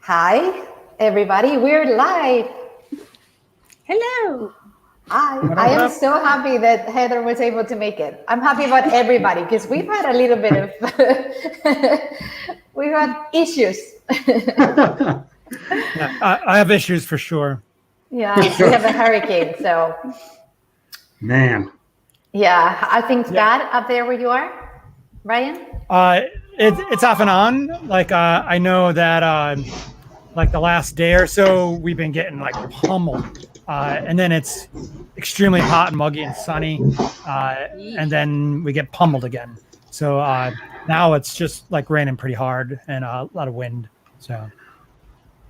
Hi, everybody. We're live. Hello. Hi. I am so happy that Heather was able to make it. I'm happy about everybody because we've had a little bit of we've had issues. I have issues for sure. Yeah, we have a hurricane, so Man. yeah. Are things bad up there where you are, Brian? It's off and on. Like I know that like the last day or so we've been getting like pummeled, and then it's extremely hot and muggy and sunny, and then we get pummeled again. So now it's just like raining pretty hard and a lot of wind. So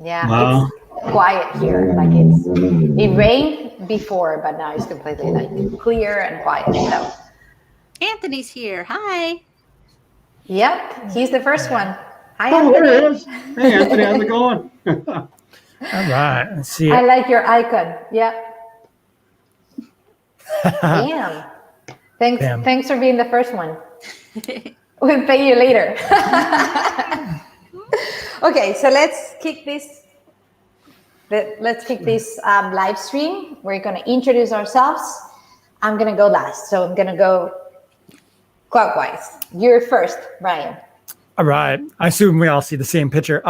yeah, Wow. It's quiet here. Like it rained before, but now it's completely like clear and quiet. So Anthony's here. Hi. yep, he's the first one. Hi, Oh, Anthony. there it is. Hey, Anthony, how's it going? all right, let's see. I like your icon. Yep. Damn. Thanks for being the first one. We'll pay you later. Okay, so let's kick this live stream. We're going to introduce ourselves. I'm going to go last, so I'm going to go clockwise. You're first, Brian. All right. I assume we all see the same picture.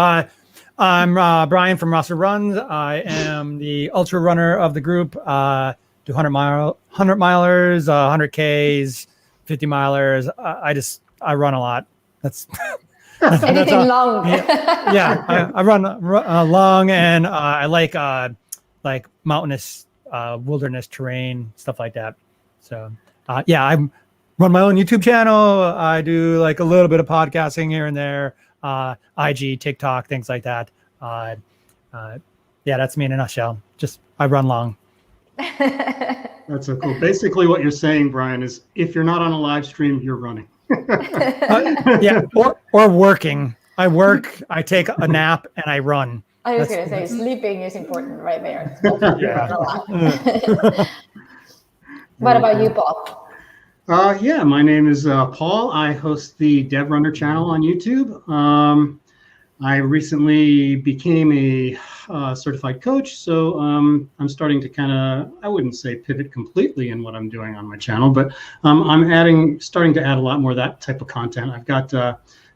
I'm Brian from Roster Runs. I am the ultra runner of the group. Do 100 milers, 100Ks, 50 milers. I run a lot. That's Anything long. Yeah, I run long, and I like mountainous, wilderness terrain, stuff like that. So yeah, I run my own YouTube channel. I do like a little bit of podcasting here and there, IG, TikTok, things like that. Yeah, that's me in a nutshell. Just I run long. That's so cool. Basically, what you're saying, Brian, is if you're not on a live stream, you're running. Yeah, or working. I work, I take a nap, and I run. I was going to say sleeping is important right there. Yeah. What about you, Paul? Yeah, my name is Paul. I host the Dev Runner channel on YouTube. I recently became a certified coach, so I'm starting to kind of, I wouldn't say pivot completely in what I'm doing on my channel, but I'm starting to add a lot more of that type of content. I've got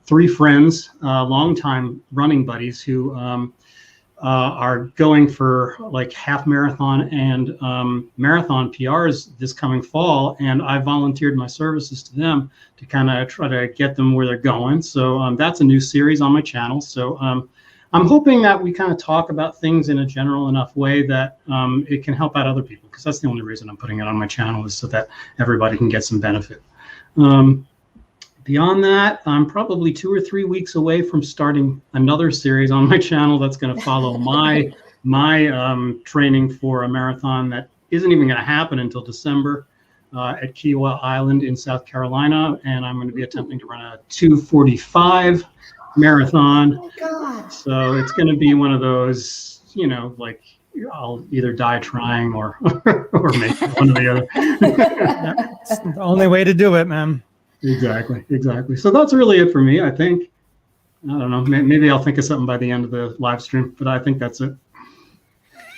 3 friends, longtime running buddies who are going for like half marathon and marathon PRs this coming fall, and I volunteered my services to them to kind of try to get them where they're going. So that's a new series on my channel. So I'm hoping that we kind of talk about things in a general enough way that it can help out other people, because that's the only reason I'm putting it on my channel, is so that everybody can get some benefit. Beyond that, I'm probably 2 or 3 weeks away from starting another series on my channel that's going to follow my training for a marathon that isn't even going to happen until December at Kiowa Island in South Carolina, and I'm going to be attempting to run a 2:45 marathon. Oh, God. So it's going to be one of those, like I'll either die trying or make one or the other. That's the only way to do it, man. Exactly. So that's really it for me, I think. I don't know. Maybe I'll think of something by the end of the live stream, but I think that's it.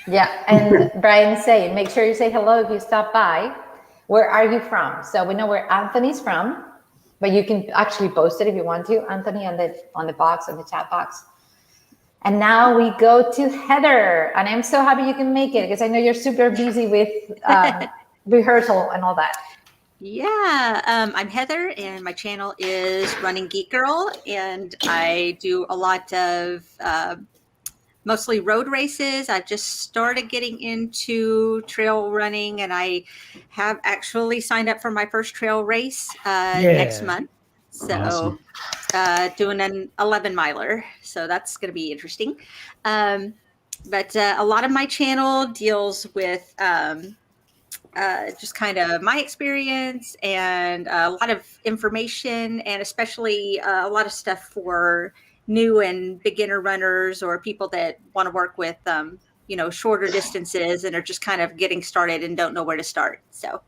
Yeah, and Brian, make sure you say hello if you stop by. Where are you from? So we know where Anthony's from, but you can actually post it if you want to, Anthony, on the chat box. And now we go to Heather, and I'm so happy you can make it because I know you're super busy with rehearsal and all that. Yeah, I'm Heather, and my channel is Running Geek Girl, and I do a lot of mostly road races. I've just started getting into trail running, and I have actually signed up for my first trail race next month. So doing an 11 miler. So that's going to be interesting. But a lot of my channel deals with just kind of my experience and a lot of information, and especially a lot of stuff for new and beginner runners or people that want to work with, shorter distances and are just kind of getting started and don't know where to start. So.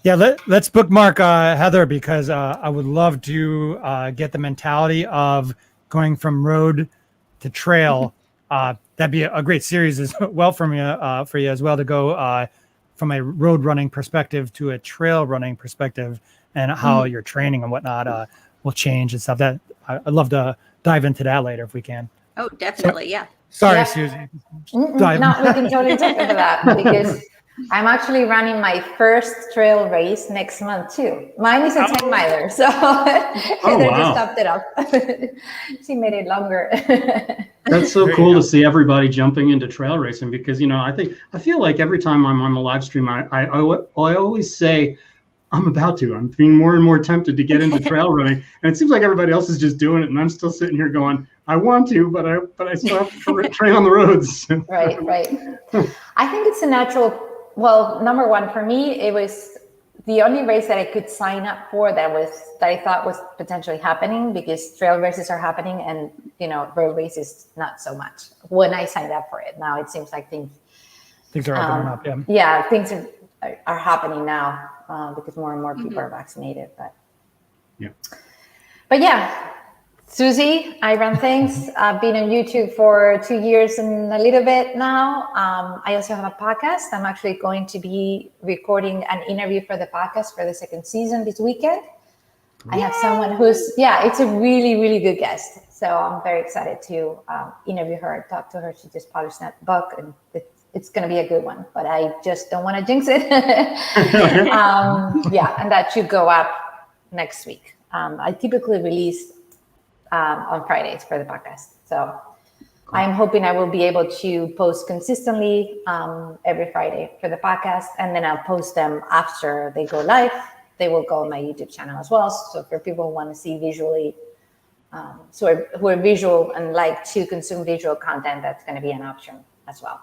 Yeah, let's bookmark Heather, because I would love to get the mentality of going from road to trail, that'd be a great series as well for you as well to go from a road running perspective to a trail running perspective, and how your training and whatnot will change and stuff. That I'd love to dive into that later if we can. Oh, definitely. Yeah. Sorry, Yeah. Susie. No, we can totally talk about that because I'm actually running my first trail race next month too. Mine is a 10 miler, so Heather just topped it up. She made it longer. That's so cool to see everybody jumping into trail racing, because I feel like every time I'm on the live stream, I always say I'm being more and more tempted to get into trail running, and it seems like everybody else is just doing it, and I'm still sitting here going, I want to, but I still have to train on the roads. Right. I think it's a natural. Well, number one, for me, it was the only race that I could sign up for that I thought was potentially happening, because trail races are happening and road races not so much. When I signed up for it, now it seems like things are opening up. Yeah. Yeah, things are happening now because more and more people are vaccinated. But yeah. Susie, I run things. I've been on YouTube for 2 years and a little bit now. I also have a podcast. I'm actually going to be recording an interview for the podcast for the second season this weekend. I have someone it's a really, really good guest. So I'm very excited to interview her, talk to her. She just published that book, and it's going to be a good one, but I just don't want to jinx it. And that should go up next week. I typically release on Fridays for the podcast. So I'm hoping I will be able to post consistently every Friday for the podcast, and then I'll post them after they go live. They will go on my YouTube channel as well. So for people who want to see visually, who are visual and like to consume visual content, that's going to be an option as well.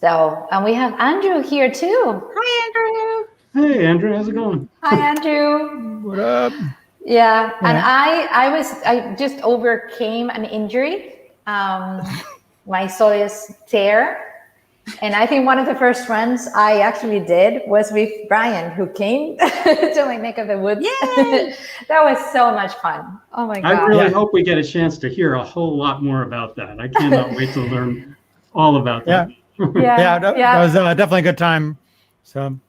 So, and we have Andrew here too. Hi, Andrew. Hey, Andrew, how's it going? Hi, Andrew. What up? Yeah, and I just overcame an injury, my soleus tear, and I think one of the first runs I actually did was with Brian, who came to my neck of the woods. Yay! That was so much fun. Oh my God! I really hope we get a chance to hear a whole lot more about that. I cannot wait to learn all about that. That was definitely a good time. So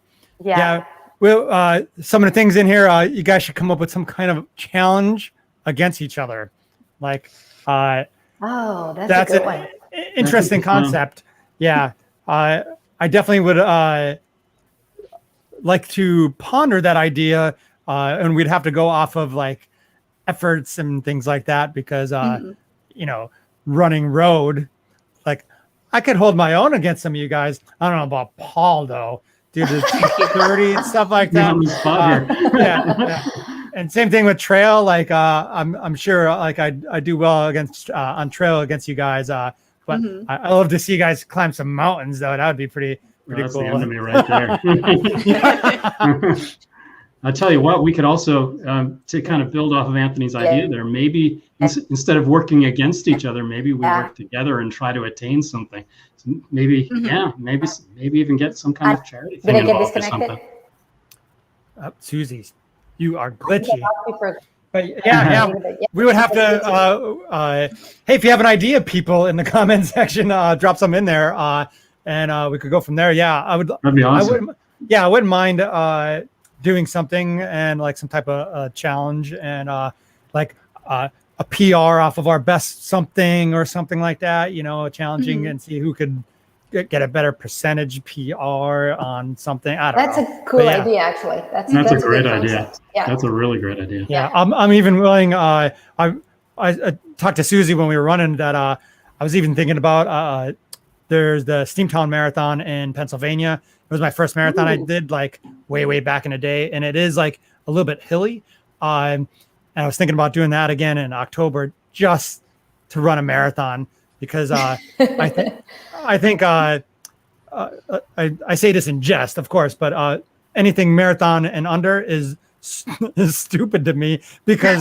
well, some of the things in here, you guys should come up with some kind of challenge against each other. Like, that's a good one. Interesting concept. Yeah. I definitely would like to ponder that idea, and we'd have to go off of like efforts and things like that, because, running road, like I could hold my own against some of you guys. I don't know about Paul though. Dude, it's 30 and stuff like that. And same thing with trail. Like I'm sure like I do well against on trail against you guys. But I love to see you guys climb some mountains though. That would be pretty cool. That's the enemy right there. I'll tell you what, we could also, to kind of build off of Anthony's idea there, maybe instead of working against each other, maybe we work together and try to attain something. So maybe, maybe even get some kind of charity thing involved or something. Susie, you are glitchy. But we would have to, hey, if you have an idea, people in the comment section, drop some in there, and we could go from there. Yeah, I would. That'd be awesome. I wouldn't mind doing something and like some type of challenge and like a PR off of our best something or something like that, challenging and see who could get a better percentage PR on something. I don't know. That's a cool idea, actually. That's a great idea. Yeah. That's a really great idea. Yeah. I'm even willing. I talked to Susie when we were running that. I was even thinking about there's the Steamtown Marathon in Pennsylvania. It was my first marathon I did like way back in the day. And it is like a little bit hilly. And I was thinking about doing that again in October just to run a marathon because I think I say this in jest, of course, but anything marathon and under is stupid to me because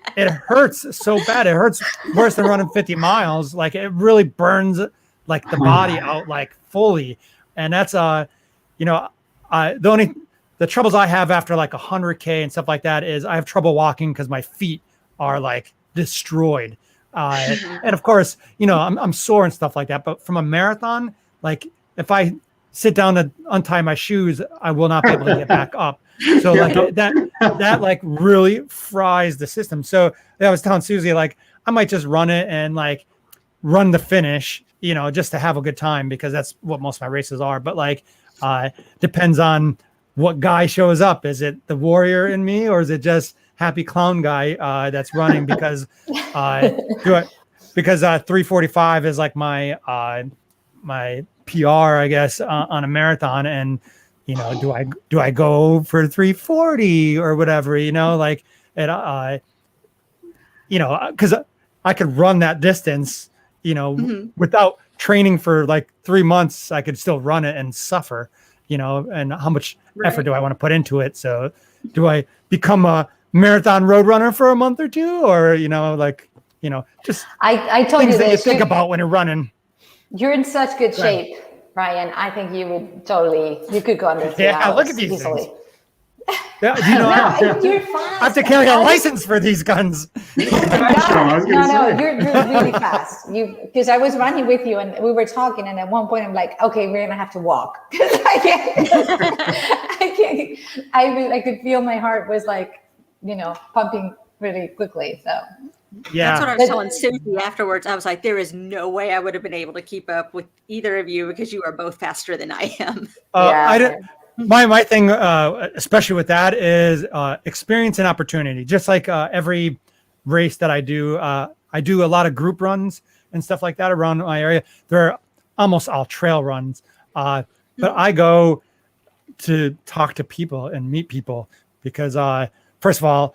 it hurts so bad. It hurts worse than running 50 miles. Like it really burns like the body out like fully. And that's the troubles I have after like 100K and stuff like that is I have trouble walking because my feet are like destroyed. And of course, you know, I'm sore and stuff like that. But from a marathon, like if I sit down to untie my shoes, I will not be able to get back up. So like that like really fries the system. So I was telling Susie, like, I might just run it and like run the finish, you know, just to have a good time, because that's what most of my races are. But like, depends on what guy shows up. Is it the warrior in me, or is it just happy clown guy that's running because 3:45 is like my my PR, I guess, on a marathon. And you know, do I go for 3:40 or whatever, you know, like it, you know, because I could run that distance, you know, without training for like 3 months. I could still run it and suffer, you know. And how much effort do I want to put into it? So do I become a marathon road runner for a month or two, or, you know, like, you know, just I told things you that you this. think about when you're running. You're in such good shape, Ryan. I think you would totally, you could go under 3 hours Look at these easily. things. Yeah, do you know, You're fast. I have to carry a license for these guns. No, you're really fast. Because I was running with you and we were talking, and at one point I'm like, okay, we're gonna have to walk, because I could feel my heart was like, you know, pumping really quickly. So Yeah, that's what I was telling Susie afterwards. I was like, there is no way I would have been able to keep up with either of you, because you are both faster than I am. I don't. My thing, especially with that, is experience and opportunity. Just like every race that I do a lot of group runs and stuff like that around my area. They're almost all trail runs, but I go to talk to people and meet people because, first of all,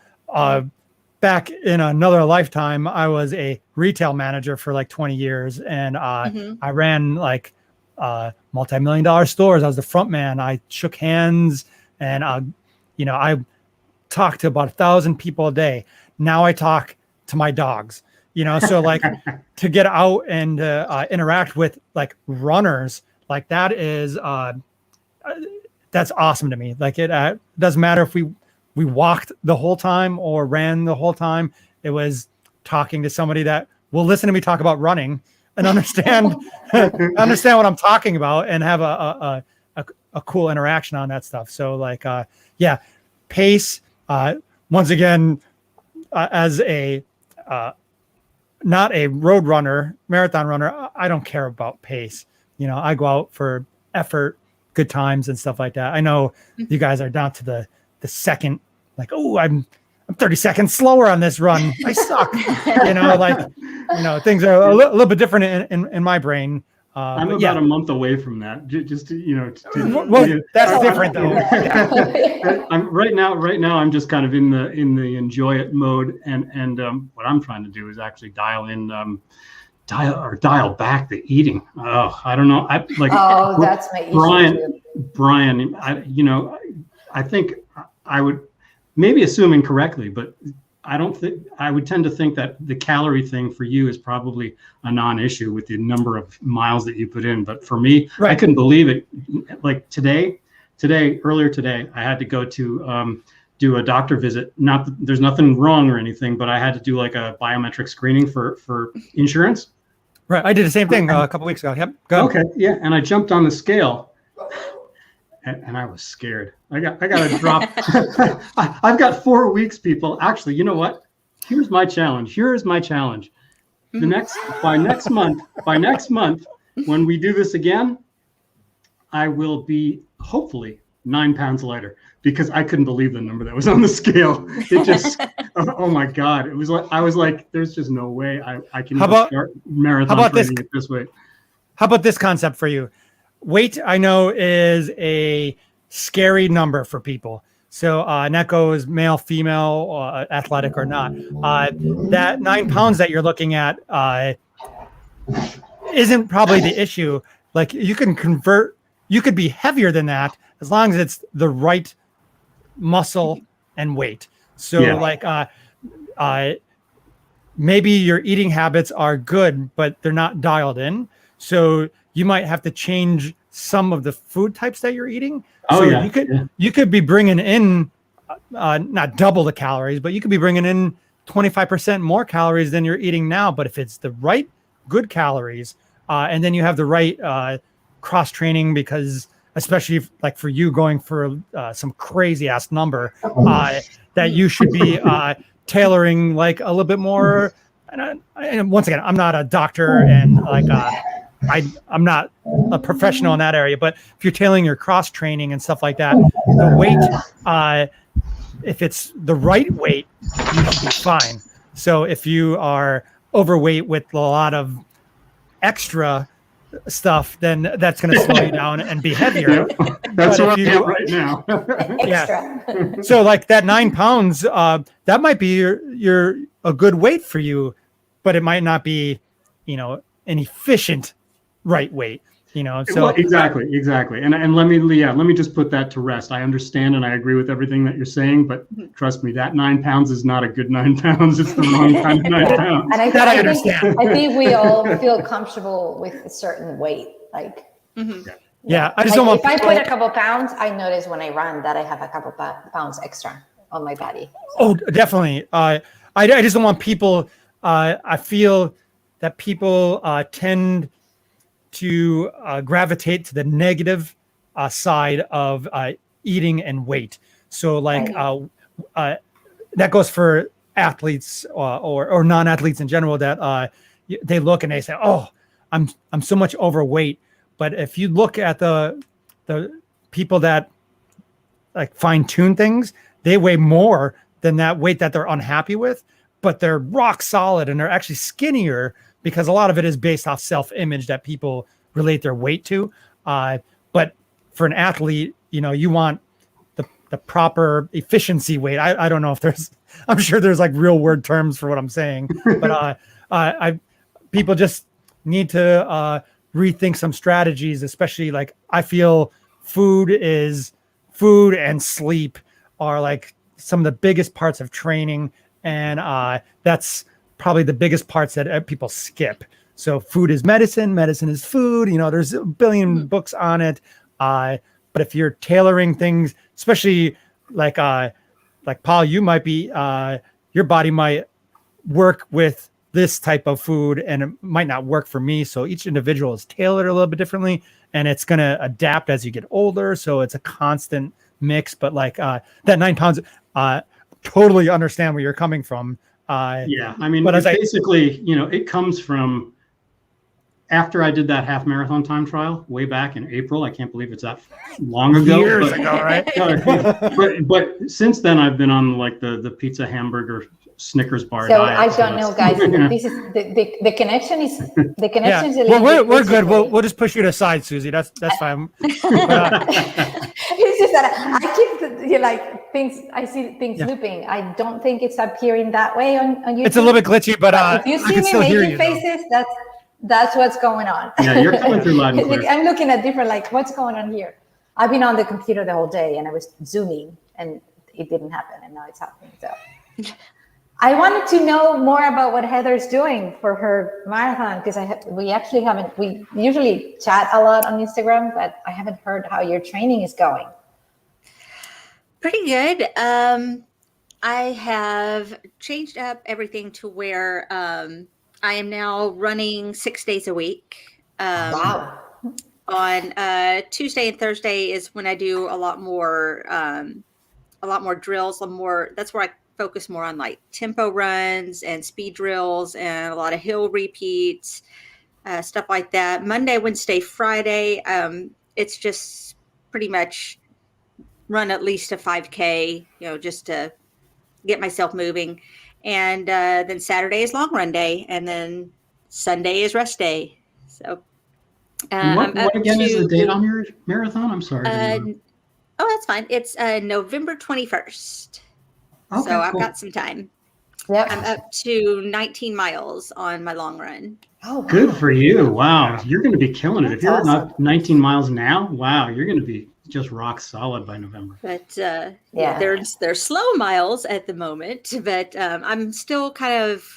back in another lifetime, I was a retail manager for like 20 years, and I ran like multi-million-dollar stores. I was the front man. I shook hands, and you know, I talked to about 1,000 people a day. Now I talk to my dogs, you know. So like to get out and interact with like runners, like that is that's awesome to me. Like it doesn't matter if we walked the whole time or ran the whole time. It was talking to somebody that will listen to me talk about running and understand what I'm talking about, and have a cool interaction on that stuff. So like, yeah, pace, once again, as a, not a road runner, marathon runner, I don't care about pace. You know, I go out for effort, good times and stuff like that. I know you guys are down to the second, like, oh, I'm 30 seconds slower on this run. I suck. You know, like, you know, things are a little bit different in my brain. I'm about a month away from that. Just to, you know, that's different though. Right now I'm just kind of in the enjoy it mode, and what I'm trying to do is actually dial back the eating. Oh, I don't know. That's my issue. Brian, I think I would, maybe assuming correctly, but I would tend to think that the calorie thing for you is probably a non-issue with the number of miles that you put in. But for me, I couldn't believe it. Like earlier today, I had to go to do a doctor visit. Not that there's nothing wrong or anything, but I had to do like a biometric screening for insurance. Right. I did the same thing a couple weeks ago. Yep. Go. Okay. Yeah. And I jumped on the scale. And I was scared. I got to drop. I've got 4 weeks, people. Actually, you know what? Here's my challenge. By next month, when we do this again, I will be hopefully 9 pounds lighter, because I couldn't believe the number that was on the scale. It just, oh my God. It was like, I was like, there's just no way I can start marathon training at this weight. How about this concept for you? Weight, I know, is a scary number for people. So, and that goes male, female, athletic or not. That 9 pounds that you're looking at isn't probably the issue. Like you could be heavier than that as long as it's the right muscle and weight. So maybe your eating habits are good, but they're not dialed in. So you might have to change some of the food types that you're eating. You could be bringing in not double the calories, but you could be bringing in 25% more calories than you're eating now. But if it's the right good calories, and then you have the right cross training, because especially if, like for you going for some crazy ass number, that you should be tailoring like a little bit more. And once again, I'm not a doctor, and like I'm not a professional in that area, but if you're tailoring your cross training and stuff like that, the weight, if it's the right weight, you should be fine. So if you are overweight with a lot of extra stuff, then that's going to slow you down and be heavier. That's But what if I you- am right now. Extra. So like that 9 pounds, that might be your a good weight for you, but it might not be, an efficient right weight, So Well, exactly. And let me just put that to rest. I understand and I agree with everything that you're saying, but trust me, that 9 pounds is not a good 9 pounds. It's the wrong kind of 9 pounds. And That I think, understand. I think we all feel comfortable with a certain weight. Like, yeah, I just don't want if I people- put a couple pounds, I notice when I run that I have a couple pounds extra on my body. Oh, definitely. I just don't want people. I feel that people tend to gravitate to the negative side of eating and weight. So, like that goes for athletes or non-athletes in general. That they look and they say, "Oh, I'm so much overweight." But if you look at the people that like fine tune things, they weigh more than that weight that they're unhappy with, but they're rock solid and they're actually skinnier because a lot of it is based off self-image that people relate their weight to. But for an athlete, you want the proper efficiency weight. I don't know if I'm sure there's like real word terms for what I'm saying, but people just need to rethink some strategies, especially like I feel food and sleep are like some of the biggest parts of training. And that's probably the biggest parts that people skip. So food is medicine, medicine is food. There's a billion books on it. But if you're tailoring things, especially like Paul, you might be, your body might work with this type of food and it might not work for me. So each individual is tailored a little bit differently and it's going to adapt as you get older. So it's a constant mix, but like that 9 pounds, totally understand where you're coming from. Yeah, I mean, but as basically, it comes from after I did that half marathon time trial way back in April. I can't believe it's that long ago. Years ago, right? But since then, I've been on like the pizza, hamburger, Snickers bar So diet. I don't know, guys. This is the connection is the connection is a little well, bit we're good. basically. We'll just push you to the side, Susie. That's fine. It's just that I keep things. I see things looping. I don't think it's appearing that way on YouTube. It's a little bit glitchy, but if you I see can me still hear making you. faces, that's what's going on. Yeah, you're coming through loud and clear. I'm looking at different what's going on here. I've been on the computer the whole day and I was zooming and it didn't happen and now it's happening. So I wanted to know more about what Heather's doing for her marathon because we usually chat a lot on Instagram, but I haven't heard how your training is going. Pretty good. I have changed up everything to where I am now running 6 days a week. Wow. On Tuesday and Thursday is when I do a lot more drills. That's where I focus more on like tempo runs and speed drills and a lot of hill repeats, stuff like that. Monday, Wednesday, Friday, it's just pretty much run at least a 5K, just to get myself moving. And then Saturday is long run day, and then Sunday is rest day. So What again is the date on your marathon? I'm sorry. Oh, that's fine. It's November 21st. Okay, So I've cool. got some time. Yep. I'm up to 19 miles on my long run. Oh, wow. Good for you. Wow. You're going to be killing it. If That's you're awesome. not 19 miles now, wow, you're going to be just rock solid by November. But Yeah. they're slow miles at the moment, but I'm still kind of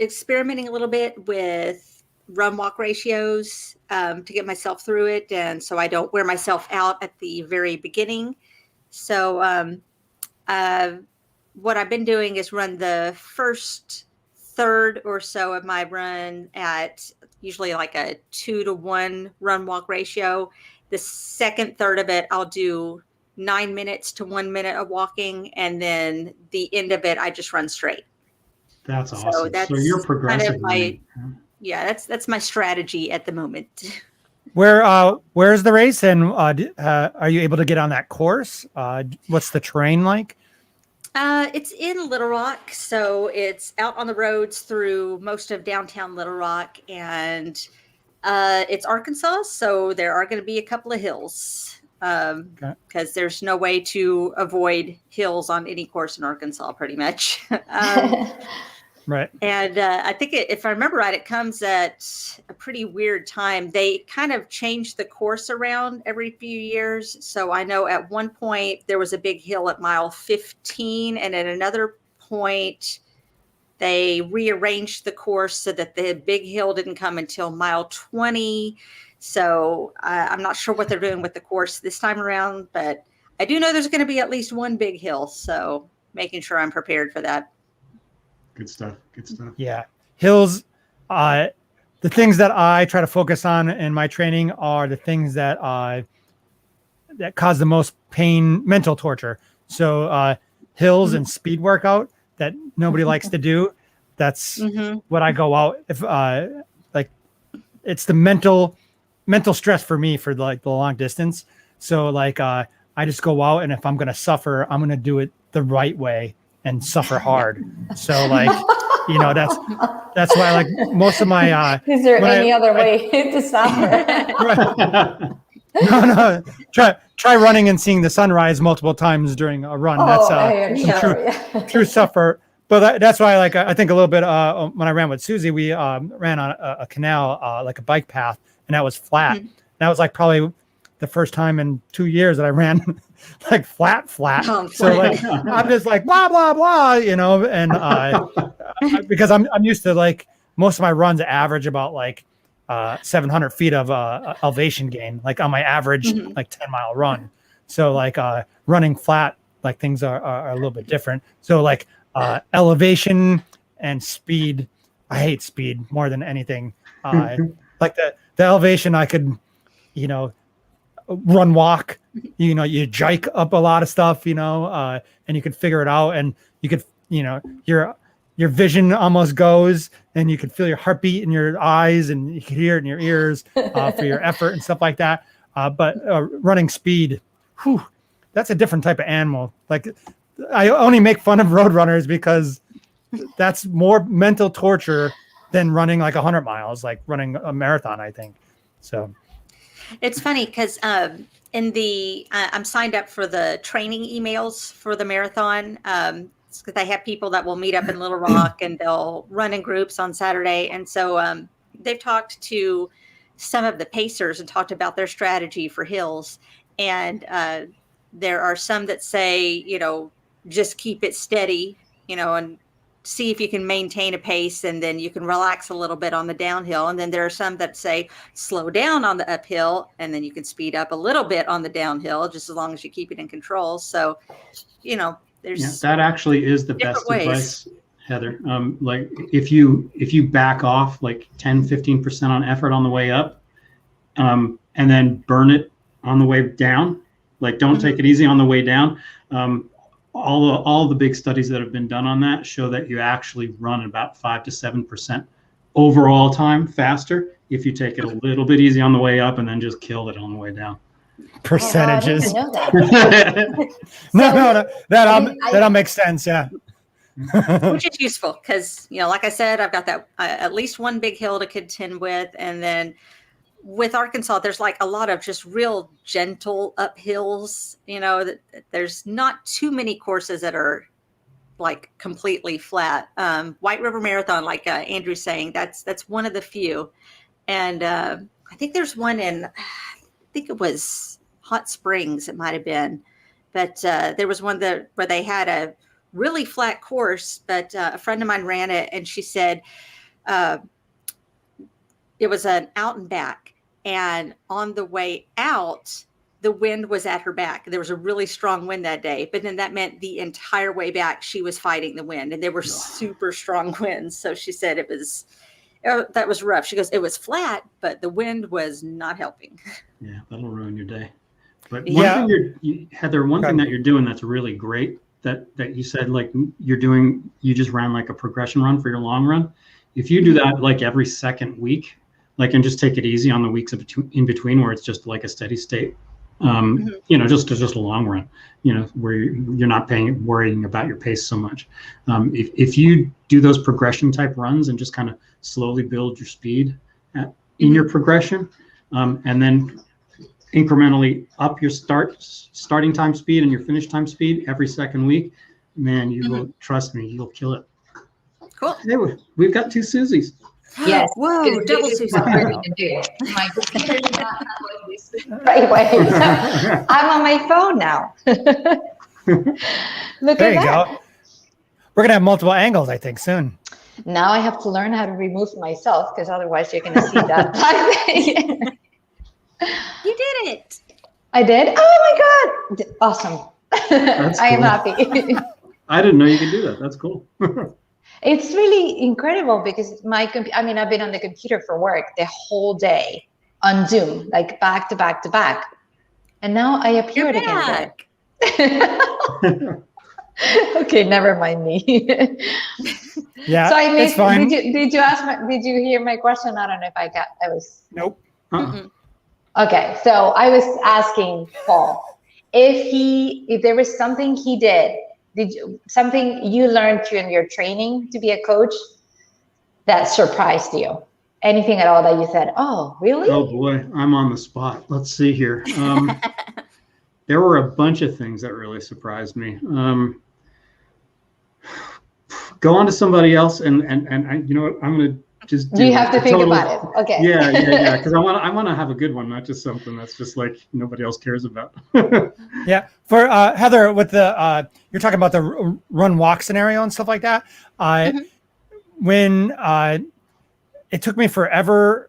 experimenting a little bit with run walk ratios to get myself through it, and so I don't wear myself out at the very beginning. So what I've been doing is run the first third or so of my run at usually like a 2-to-1 run walk ratio. The second third of it, I'll do 9 minutes to 1 minute of walking. And then the end of it, I just run straight. That's So awesome. that's So you're progressive. kind of my, yeah, that's my strategy at the moment. Where's the race, and are you able to get on that course? What's the terrain like? It's in Little Rock, so it's out on the roads through most of downtown Little Rock, and it's Arkansas, so there are going to be a couple of hills because there's no way to avoid hills on any course in Arkansas, pretty much. Right. And I think if I remember right, it comes at a pretty weird time. They kind of change the course around every few years. So I know at one point there was a big hill at mile 15, and at another point they rearranged the course so that the big hill didn't come until mile 20. So I'm not sure what they're doing with the course this time around, but I do know there's going to be at least one big hill. So making sure I'm prepared for that. Good stuff. Good stuff. Yeah. Hills, the things that I try to focus on in my training are the things that that cause the most pain, mental torture. So hills and speed workout that nobody likes to do. That's what I go out if like it's the mental stress for me for like the long distance. So like I just go out, and if I'm gonna suffer, I'm gonna do it the right way and suffer hard. So like, you know, that's why like most of my is there any other way to suffer? No. Try running and seeing the sunrise multiple times during a run. That's true suffer. But that's why, like, I think a little bit when I ran with Susie, we ran on a canal, like a bike path, and that was flat. Mm-hmm. That was like probably the first time in 2 years that I ran like flat. Oh, so like I'm just like blah blah blah, you know, and because I'm used to like most of my runs average about like 700 feet of elevation gain, like on my average like 10-mile run. So like running flat, like things are a little bit different. So like elevation and speed, I hate speed more than anything. Like the elevation, I could, you know, run walk, you know, you jike up a lot of stuff, you know, and you could figure it out, and you could, you know, your vision almost goes, and you could feel your heartbeat in your eyes, and you could hear it in your ears for your effort and stuff like that. But running speed, whew, that's a different type of animal. Like I only make fun of road runners because that's more mental torture than running like 100 miles, like running a marathon, I think. So it's funny because in the I'm signed up for the training emails for the marathon. They have people that will meet up in Little Rock, and they'll run in groups on Saturday. And so they've talked to some of the pacers and talked about their strategy for hills. And there are some that say, you know, just keep it steady, you know, and see if you can maintain a pace, and then you can relax a little bit on the downhill. And then there are some that say slow down on the uphill, and then you can speed up a little bit on the downhill, just as long as you keep it in control. So, you know, there's that actually is the best advice, Heather. Like if you back off like 10-15% on effort on the way up, and then burn it on the way down, like don't take it easy on the way down. All the big studies that have been done on that show that you actually run about 5 to 7% overall time faster if you take it a little bit easy on the way up and then just kill it on the way down. Percentages. Oh, I didn't know that. No, that'll make sense. Yeah. Which is useful because, you know, like I said, I've got that at least one big hill to contend with, and then with Arkansas, there's like a lot of just real gentle uphills. You know, there's not too many courses that are like completely flat. White River Marathon, like Andrew's saying, that's one of the few. And I think there's one in, I think it was Hot Springs, it might have been, but there was one where they had a really flat course, but a friend of mine ran it, and she said it was an out and back. And on the way out, the wind was at her back. There was a really strong wind that day, but then that meant the entire way back she was fighting the wind, and there were super strong winds. So she said that was rough. She goes, it was flat, but the wind was not helping. Yeah, that'll ruin your day. But Yeah. Heather, one thing that you're doing that's really great that you said, like you just ran like a progression run for your long run. If you do that like every second week, like, and just take it easy on the weeks in between where it's just like a steady state, just a long run, where you're not worrying about your pace so much. If you do those progression type runs and just kind of slowly build your speed in your progression, and then incrementally up your starting time speed and your finish time speed every second week, man, you will, trust me, you'll kill it. Cool. Hey, we've got 2 Susies. Yes. Whoa, Because double this is Susie. what we're going to do. My computer is not like this right away. So I'm on my phone now. Look There at you that. go. We're gonna have multiple angles, I think, soon. Now I have to learn how to remove myself, because otherwise you're going to see that black thing. You did it. I did? Oh my God. Awesome. That's I am cool. happy. I didn't know you could do that. That's cool. It's really incredible because I've been on the computer for work the whole day on Zoom, like back to back to back. And now I appeared You're again back. there. Okay, never mind me. Yeah, So I it's missed, fine. did you hear my question? I don't know if I was. Nope. Uh-uh. Okay, so I was asking Paul if there was something he did, something you learned during your training to be a coach that surprised you? Anything at all that you said, oh, really? Oh boy, I'm on the spot. Let's see here. There were a bunch of things that really surprised me. Go on to somebody else, and you know what? I'm gonna just do. You have to think about it. Okay. Yeah. Because I want to have a good one, not just something that's just like nobody else cares about. Yeah. For Heather, with the you're talking about the run walk scenario and stuff like that. When it took me forever.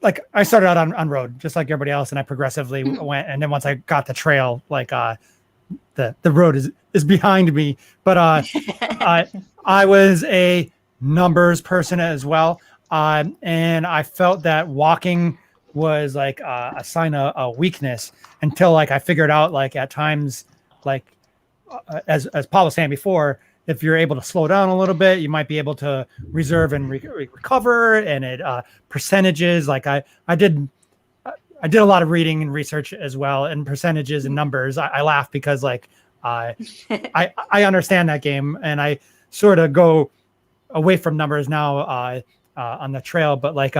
Like I started out on road, just like everybody else, and I progressively went. And then once I got the trail, like the road is behind me. But I was a numbers person as well, and I felt that walking was like a sign of weakness until like I figured out like at times like as Paul was saying before, if you're able to slow down a little bit, you might be able to reserve and recover. And it percentages, like I did a lot of reading and research as well, and percentages and numbers. I laugh because like I understand that game, and I sort of go away from numbers now on the trail. But like,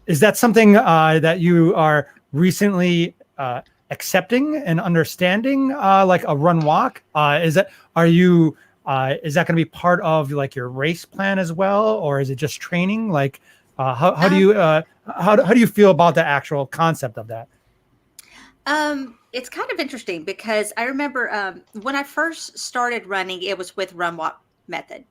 is that something that you are recently accepting and understanding, like a run walk? Is that going to be part of like your race plan as well, or is it just training? Like, how do you feel about the actual concept of that? It's kind of interesting because I remember when I first started running, it was with run walk method.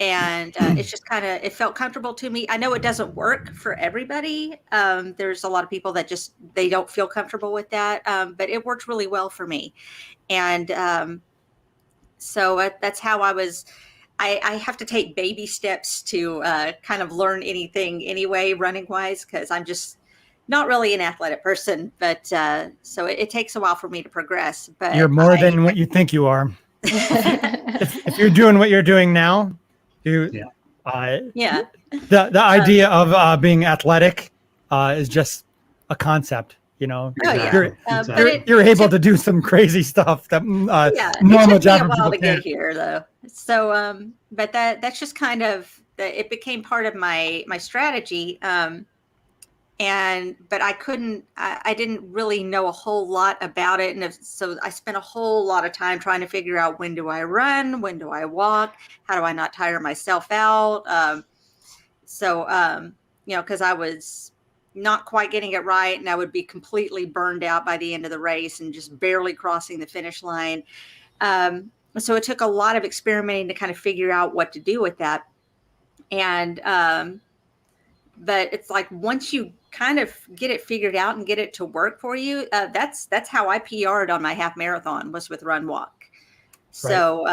And it's just it felt comfortable to me. I know it doesn't work for everybody. There's a lot of people that they don't feel comfortable with that. But it worked really well for me. And so that's how I have to take baby steps to kind of learn anything anyway, running wise, because I'm just not really an athletic person. But so it takes a while for me to progress. But You're more than what you think you are. if you're doing what you're doing now, the idea of being athletic is just a concept, you know. Oh, yeah. You're able to do some crazy stuff that normal job people can't. It took me a while to get here, though. So, but that's just kind of it became part of my strategy. But I didn't really know a whole lot about it. And so I spent a whole lot of time trying to figure out, when do I run? When do I walk? How do I not tire myself out? Because I was not quite getting it right, and I would be completely burned out by the end of the race and just barely crossing the finish line. So it took a lot of experimenting to kind of figure out what to do with that. And, but it's like, once you kind of get it figured out and get it to work for you, that's how I PR'd on my half marathon, was with Run Walk. So,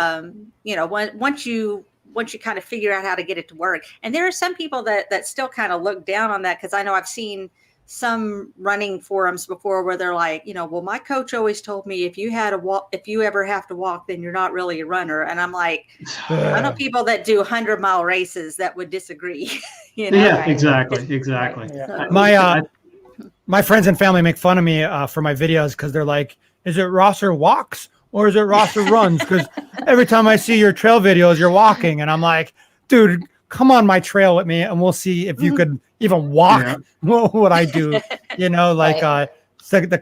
you know, once you kind of figure out how to get it to work, and there are some people that still kind of look down on that, because I know I've seen some running forums before where they're like, you know, well, my coach always told me if you ever have to walk, then you're not really a runner. And I'm like, I know people that do 100-mile races that would disagree. You know? Yeah, exactly. Yeah. My friends and family make fun of me for my videos, because they're like, is it Rosser walks or is it Rosser runs? Because every time I see your trail videos, you're walking. And I'm like, dude, come on my trail with me and we'll see if you could even walk what I do. You know, like so the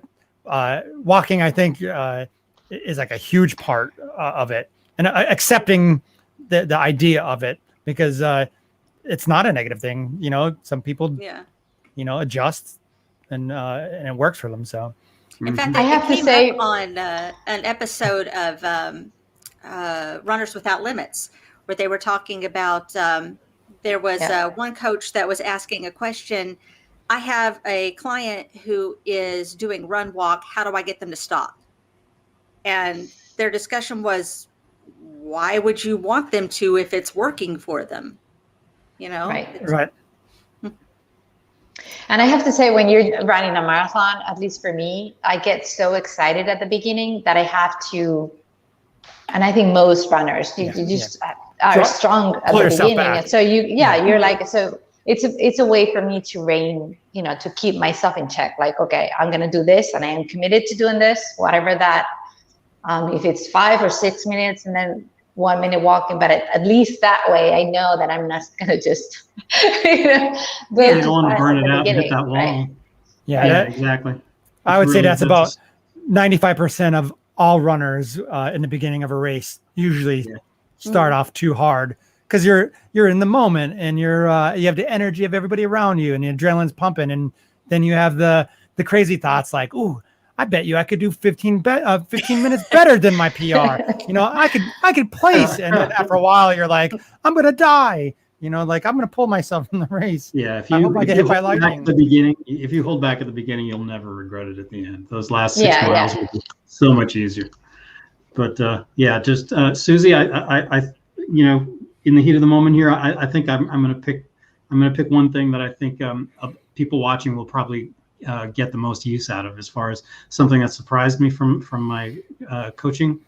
walking, I think, is like a huge part of it, and accepting the idea of it, because it's not a negative thing. You know, some people, you know, adjust and it works for them. So, in fact, I have to came say up on an episode of Runners Without Limits, where they were talking about there was one coach that was asking a question. I have a client who is doing Run Walk. How do I get them to stop? And their discussion was, why would you want them to if it's working for them? You know? Right. And I have to say, when you're running a marathon, at least for me, I get so excited at the beginning that I have to, and I think most runners, you just are strong at the beginning. And so you're like, so it's a way for me to rein, you know, to keep myself in check. Like, okay, I'm going to do this and I am committed to doing this, whatever that, if it's 5 or 6 minutes and then 1 minute walking, but at least that way I know that I'm not going to just, you know, you don't want to burn it out and hit that wall. Right? Yeah, exactly. I would say that's about 95% of all runners in the beginning of a race usually start off too hard, because you're in the moment and you have the energy of everybody around you and the adrenaline's pumping, and then you have the crazy thoughts like, ooh, I bet you I could do 15 minutes better than my PR. You know, I could place. And then after a while, you're like, I'm gonna die. You know, like I'm gonna pull myself from the race. Yeah, if I hope I get hit by hold back lightning. at the beginning, if you hold back at the beginning, you'll never regret it at the end. Those last 6 miles will be so much easier. But just Susie, I you know, in the heat of the moment here, I think I'm gonna pick one thing that I think people watching will probably get the most use out of, as far as something that surprised me from my coaching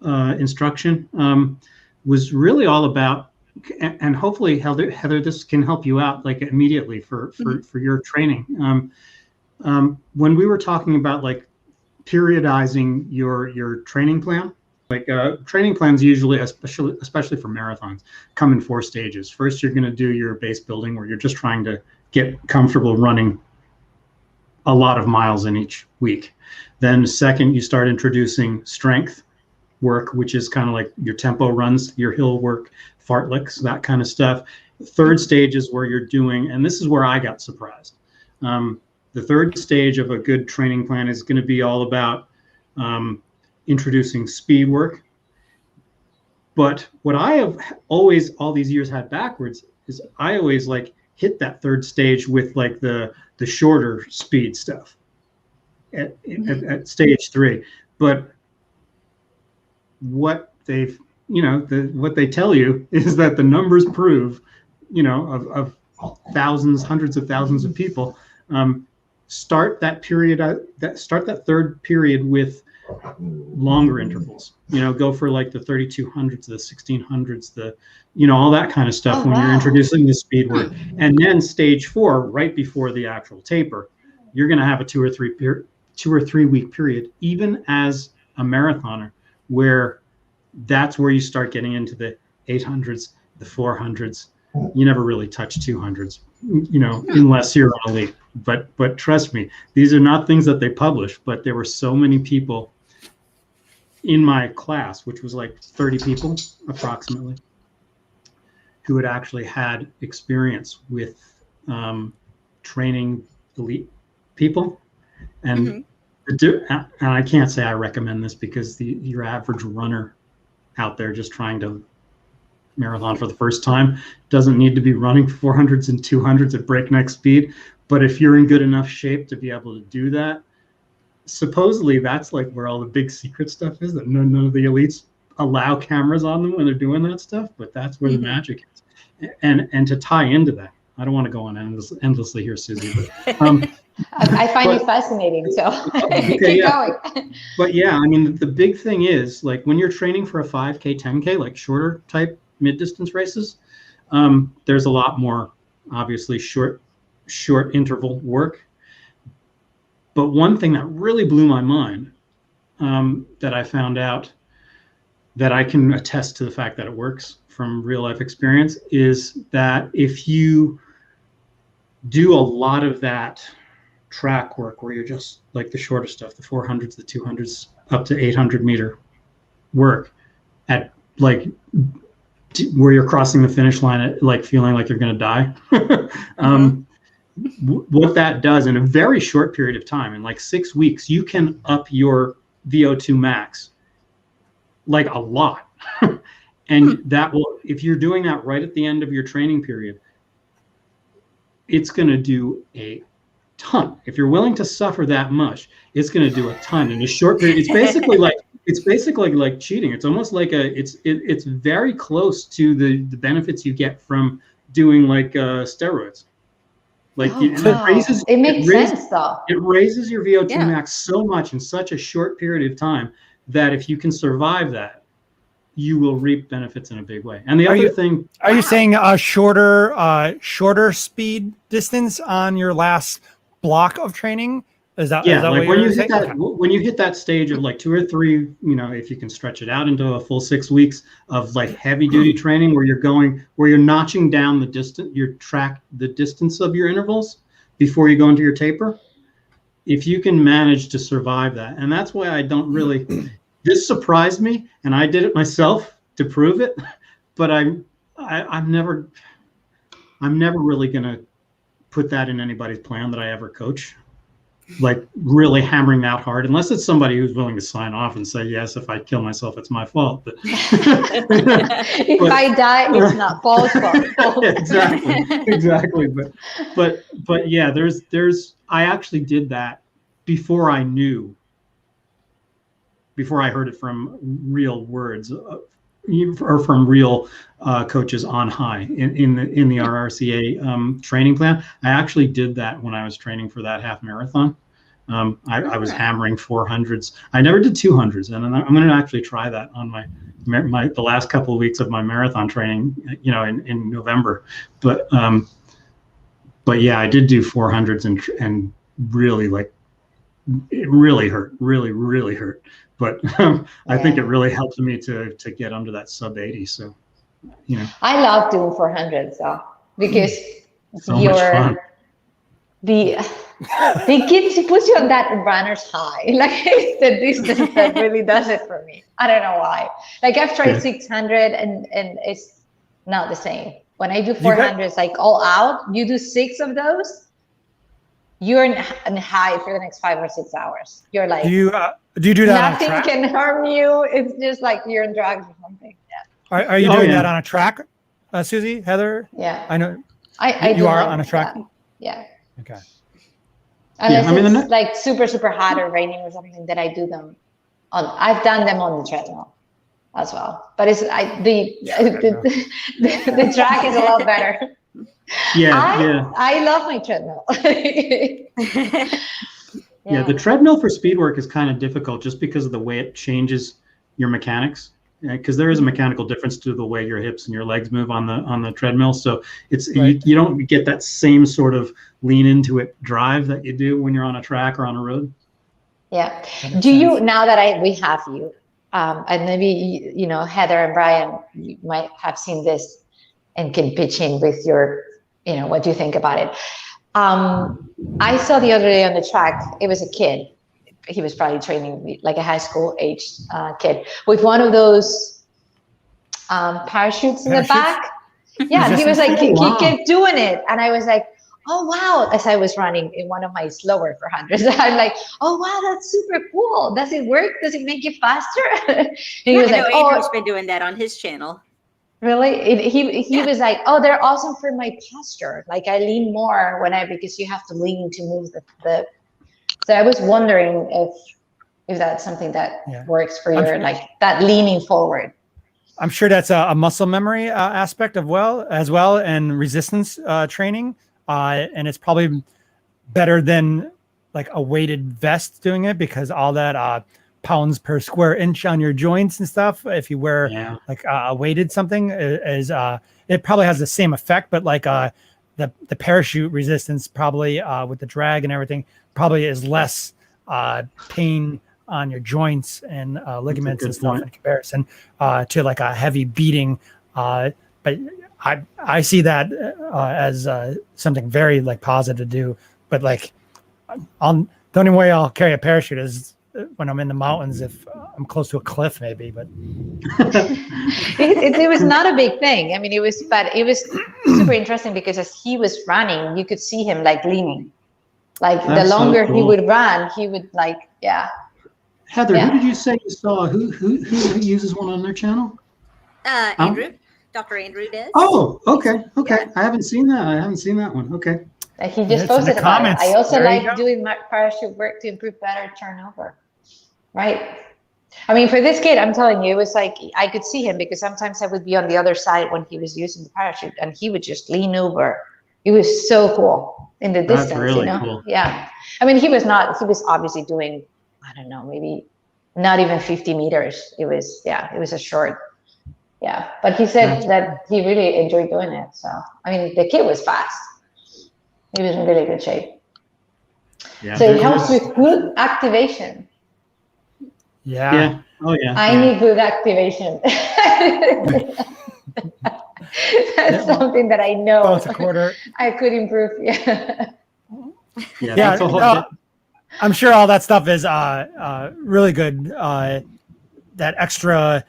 instruction, was really all about, and hopefully Heather, this can help you out like immediately for your training. When we were talking about like periodizing your training plan, like training plans usually, especially for marathons, come in 4 stages. First, you're going to do your base building, where you're just trying to get comfortable running a lot of miles in each week. Then second, you start introducing strength work, which is kind of like your tempo runs, your hill work, fartleks, that kind of stuff. Third stage is where you're doing, and this is where I got surprised. The third stage of a good training plan is going to be all about introducing speed work. But what I have always, all these years, had backwards is I always like hit that third stage with like the shorter speed stuff at stage 3. But what they've, you know, what they tell you is that the numbers prove, you know, of thousands, hundreds of thousands of people, start that third period with longer intervals. You know, go for like the 3200s, the 1600s, the, you know, all that kind of stuff when you're introducing the speed work. And then stage 4, right before the actual taper, you're going to have a 2 or 3 week period, even as a marathoner, where that's where you start getting into the 800s, the 400s. You never really touch 200s, you know, unless you're on elite. But trust me, these are not things that they publish, but there were so many people in my class, which was like 30 people approximately, who had actually had experience with training elite people. And and I can't say I recommend this, because your average runner out there just trying to marathon for the first time doesn't need to be running 400s and 200s at breakneck speed. But if you're in good enough shape to be able to do that, supposedly that's like where all the big secret stuff is, that none of the elites allow cameras on them when they're doing that stuff, but that's where the magic is. And to tie into that, I don't want to go on endlessly here, Susie, but I find it fascinating, so keep going. But yeah, I mean, the big thing is, like, when you're training for a 5K, 10K, like shorter type mid-distance races, there's a lot more, obviously, short interval work. But one thing that really blew my mind, that I found out, that I can attest to the fact that it works from real life experience, is that if you do a lot of that track work where you're just like the shorter stuff, the 400s, the 200s, up to 800 meter work at like where you're crossing the finish line at like feeling like you're going to die. What that does in a very short period of time, in like 6 weeks, you can up your VO2 max like a lot. And that will, if you're doing that right at the end of your training period, it's going to do a ton. If you're willing to suffer that much, it's going to do a ton in a short period. It's basically like cheating. It's almost like it's very close to the benefits you get from doing like steroids. Like it makes sense though. It raises your VO2 max so much in such a short period of time that if you can survive that, you will reap benefits in a big way. And the other thing, are you saying a shorter speed distance on your last block of training? Is that like when you hit that, okay, when you hit that stage of like 2 or 3, you know, if you can stretch it out into a full 6 weeks of like heavy duty training where you're notching down the distance of your intervals before you go into your taper. If you can manage to survive that, and that's why I don't really, this surprised me, and I did it myself to prove it, but I'm never really gonna put that in anybody's plan that I ever coach, like really hammering that hard, unless it's somebody who's willing to sign off and say, yes, if I kill myself, it's my fault. But if I die, it's not Paul's fault. Exactly. But yeah, I actually did that before I heard it from real words, or from real coaches on high in the RRCA training plan. I actually did that when I was training for that half marathon. I was hammering 400s. I never did 200s, and I'm going to actually try that on the last couple of weeks of my marathon training, you know, in November. But yeah, I did do 400s and really, like, it really hurt, really hurt. But I think it really helped me to get under that sub 80. So, you know, I love doing 400s though, because so much fun. It puts you on that runner's high. Like, it's the distance that really does it for me. I don't know why. Like, I've tried 600 and it's not the same. When I do 400s, like all out, you do 6 of those, you're in high for the next 5 or 6 hours. You're like, do you do that on a track? Nothing can harm you. It's just like you're in drugs or something. Yeah. Are you doing that on a track, Susie, Heather? Yeah. I know. I are on a track. Yeah. Okay. Unless it's like super hot or raining or something, that I do them on. I've done them on the treadmill as well, but the track is a lot better. I love my treadmill. Yeah, the treadmill for speed work is kind of difficult just because of the way it changes your mechanics. Because there is a mechanical difference to the way your hips and your legs move on the treadmill. So it's you don't get that same sort of lean into it drive that you do when you're on a track or on a road. Yeah. Do you, now that we have you, and maybe you know, Heather and Brian, you might have seen this and can pitch in with your, you know, what do you think about it? I saw the other day on the track, it was a kid. He was probably training like a high school age kid with one of those parachutes in the back. Yeah, he was like, he kept doing it. And I was like, oh, wow. As I was running in one of my slower 400s, I'm like, oh, wow, that's super cool. Does it work? Does it make you faster? And he was like, Adrian's been doing that on his channel. Really? He was like, oh, they're awesome for my posture. Like I lean more because you have to lean to move the. So I was wondering if that's something that works for your like that leaning forward. I'm sure that's a muscle memory aspect of as well, and resistance training. And it's probably better than like a weighted vest doing it, because all that pounds per square inch on your joints and stuff. If you wear like a weighted something, is it probably has the same effect, but like the parachute resistance probably with the drag and everything probably is less pain on your joints and ligaments and stuff in comparison to like a heavy beating. But I see that as something very like positive to do. But like, the only way I'll carry a parachute is when I'm in the mountains, if I'm close to a cliff, maybe. But it was not a big thing. I mean, it was super interesting because as he was running, you could see him like leaning. Like the longer he would run, he would like, Heather, who did you say you saw? Who uses one on their channel? Andrew, Dr. Andrew does. Oh, okay. Yeah. I haven't seen that one. Okay. He just posted about it. I also like doing my parachute work to improve better turnover. Right. I mean, for this kid, I'm telling you, it was like I could see him because sometimes I would be on the other side when he was using the parachute, and he would just lean over. It was so cool in the distance. That's really cool. Yeah. I mean, he was obviously doing, I don't know, maybe not even 50 meters. It was a short. Yeah. But he said that he really enjoyed doing it. So, I mean, the kid was fast. He was in really good shape. Yeah, so it helps with glute activation. Yeah. Oh, yeah. I need glute activation. That's something that I know it's a quarter. I could improve. I'm sure all that stuff is really good. That extra,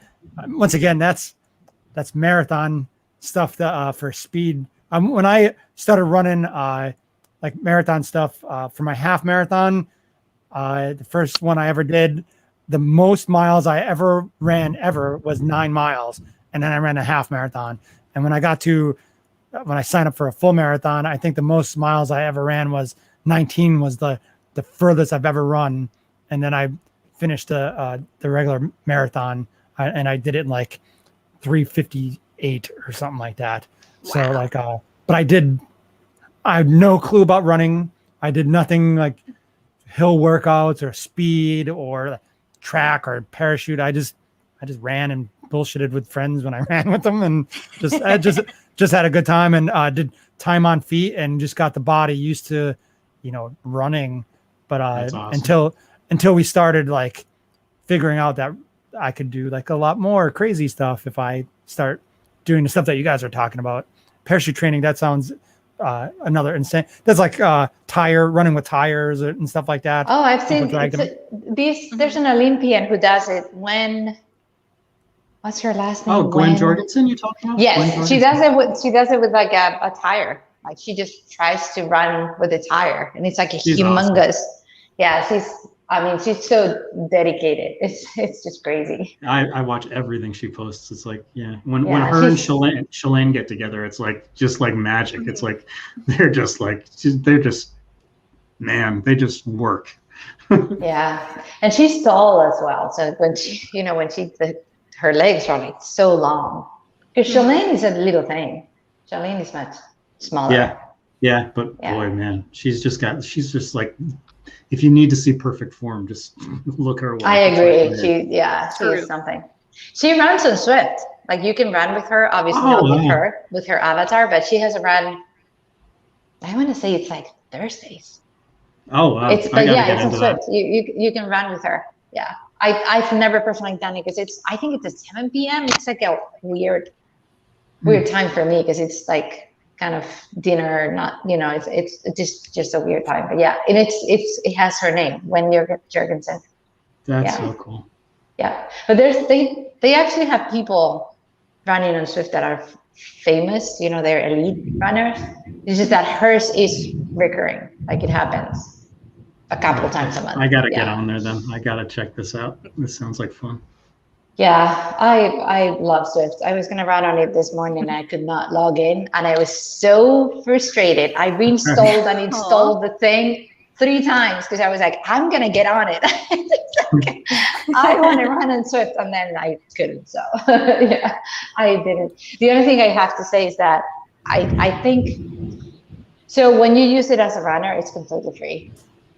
once again, that's marathon stuff for speed. When I started running like marathon stuff for my half marathon, the first one I ever did, the most miles I ever ran was 9 miles, and then I ran a half marathon. And when I signed up for a full marathon, I think the most miles I ever ran was 19, was the furthest I've ever run. And then I finished the regular marathon, and I did it in like 3:58 or something like that. Wow. So like, but I had no clue about running. I did nothing like hill workouts or speed or track or parachute. I just ran and bullshitted with friends when I ran with them, and just had a good time, and did time on feet, and just got the body used to, running. But awesome. until we started like figuring out that I could do like a lot more crazy stuff if I start doing the stuff that you guys are talking about. Parachute training, that sounds another insane. That's like running with tires and stuff like that. Oh, I've seen there's an Olympian who does it. What's her last name? Oh, Gwen Jorgensen, you talking about? Yes, she does it with like a tire. Like she just tries to run with a tire, and it's like she's humongous. Awesome. Yeah, she's so dedicated. It's just crazy. I watch everything she posts. It's like, when her and Shalane get together, it's like just like magic. It's like they just work. Yeah, and she's tall as well. So when her legs are like so long. Because Shalane is a little thing. Shalane is much smaller. Yeah, but boy, man, she's just like, if you need to see perfect form, just look her way. I agree. She is something. She runs on Swift. Like you can run with her, obviously not with her avatar, but she has a run. I want to say it's like Thursdays. Oh wow! It's on Swift. You can run with her. Yeah, I've never personally done it because I think it's at 7 p.m. It's like a weird time for me because it's like kind of dinner, not it's just a weird time. But yeah, and it has her name, Gwen Jorgensen. That's so cool. Yeah, but they actually have people running on Swift that are famous. They're elite runners. It's just that hers is recurring, like it happens a couple of times a month. I gotta get on there then. I gotta check this out. This sounds like fun. Yeah, I love Swift. I was gonna run on it this morning and I could not log in, and I was so frustrated. I reinstalled and installed the thing 3 times because I was like, I'm gonna get on it. I want to run on Swift, and then I couldn't. So yeah, I didn't. The only thing I have to say is that I think so. When you use it as a runner, it's completely free.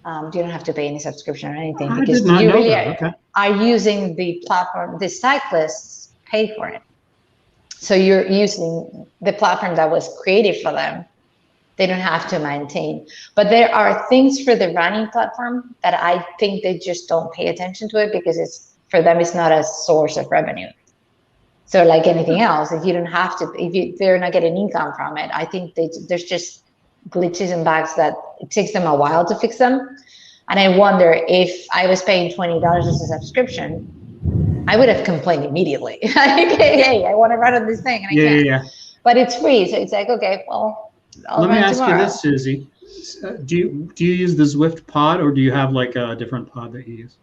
You don't have to pay any subscription or anything I because did not you know really that. Okay. are using the platform. The cyclists pay for it, so you're using the platform that was created for them. They don't have to maintain, but there are things for the running platform that I think they just don't pay attention to it because it's for them. It's not a source of revenue. So like anything else, if you don't have to, they're not getting income from it, I think there's just glitches and bugs that it takes them a while to fix them. And I wonder if I was paying $20 as a subscription, I would have complained immediately. Hey, I want to run on this thing and I can't. Yeah. But it's free, so it's like, okay, well, I'll Let me run ask tomorrow. you this, Susie. Do you use the Zwift pod, or do you have like a different pod that you use?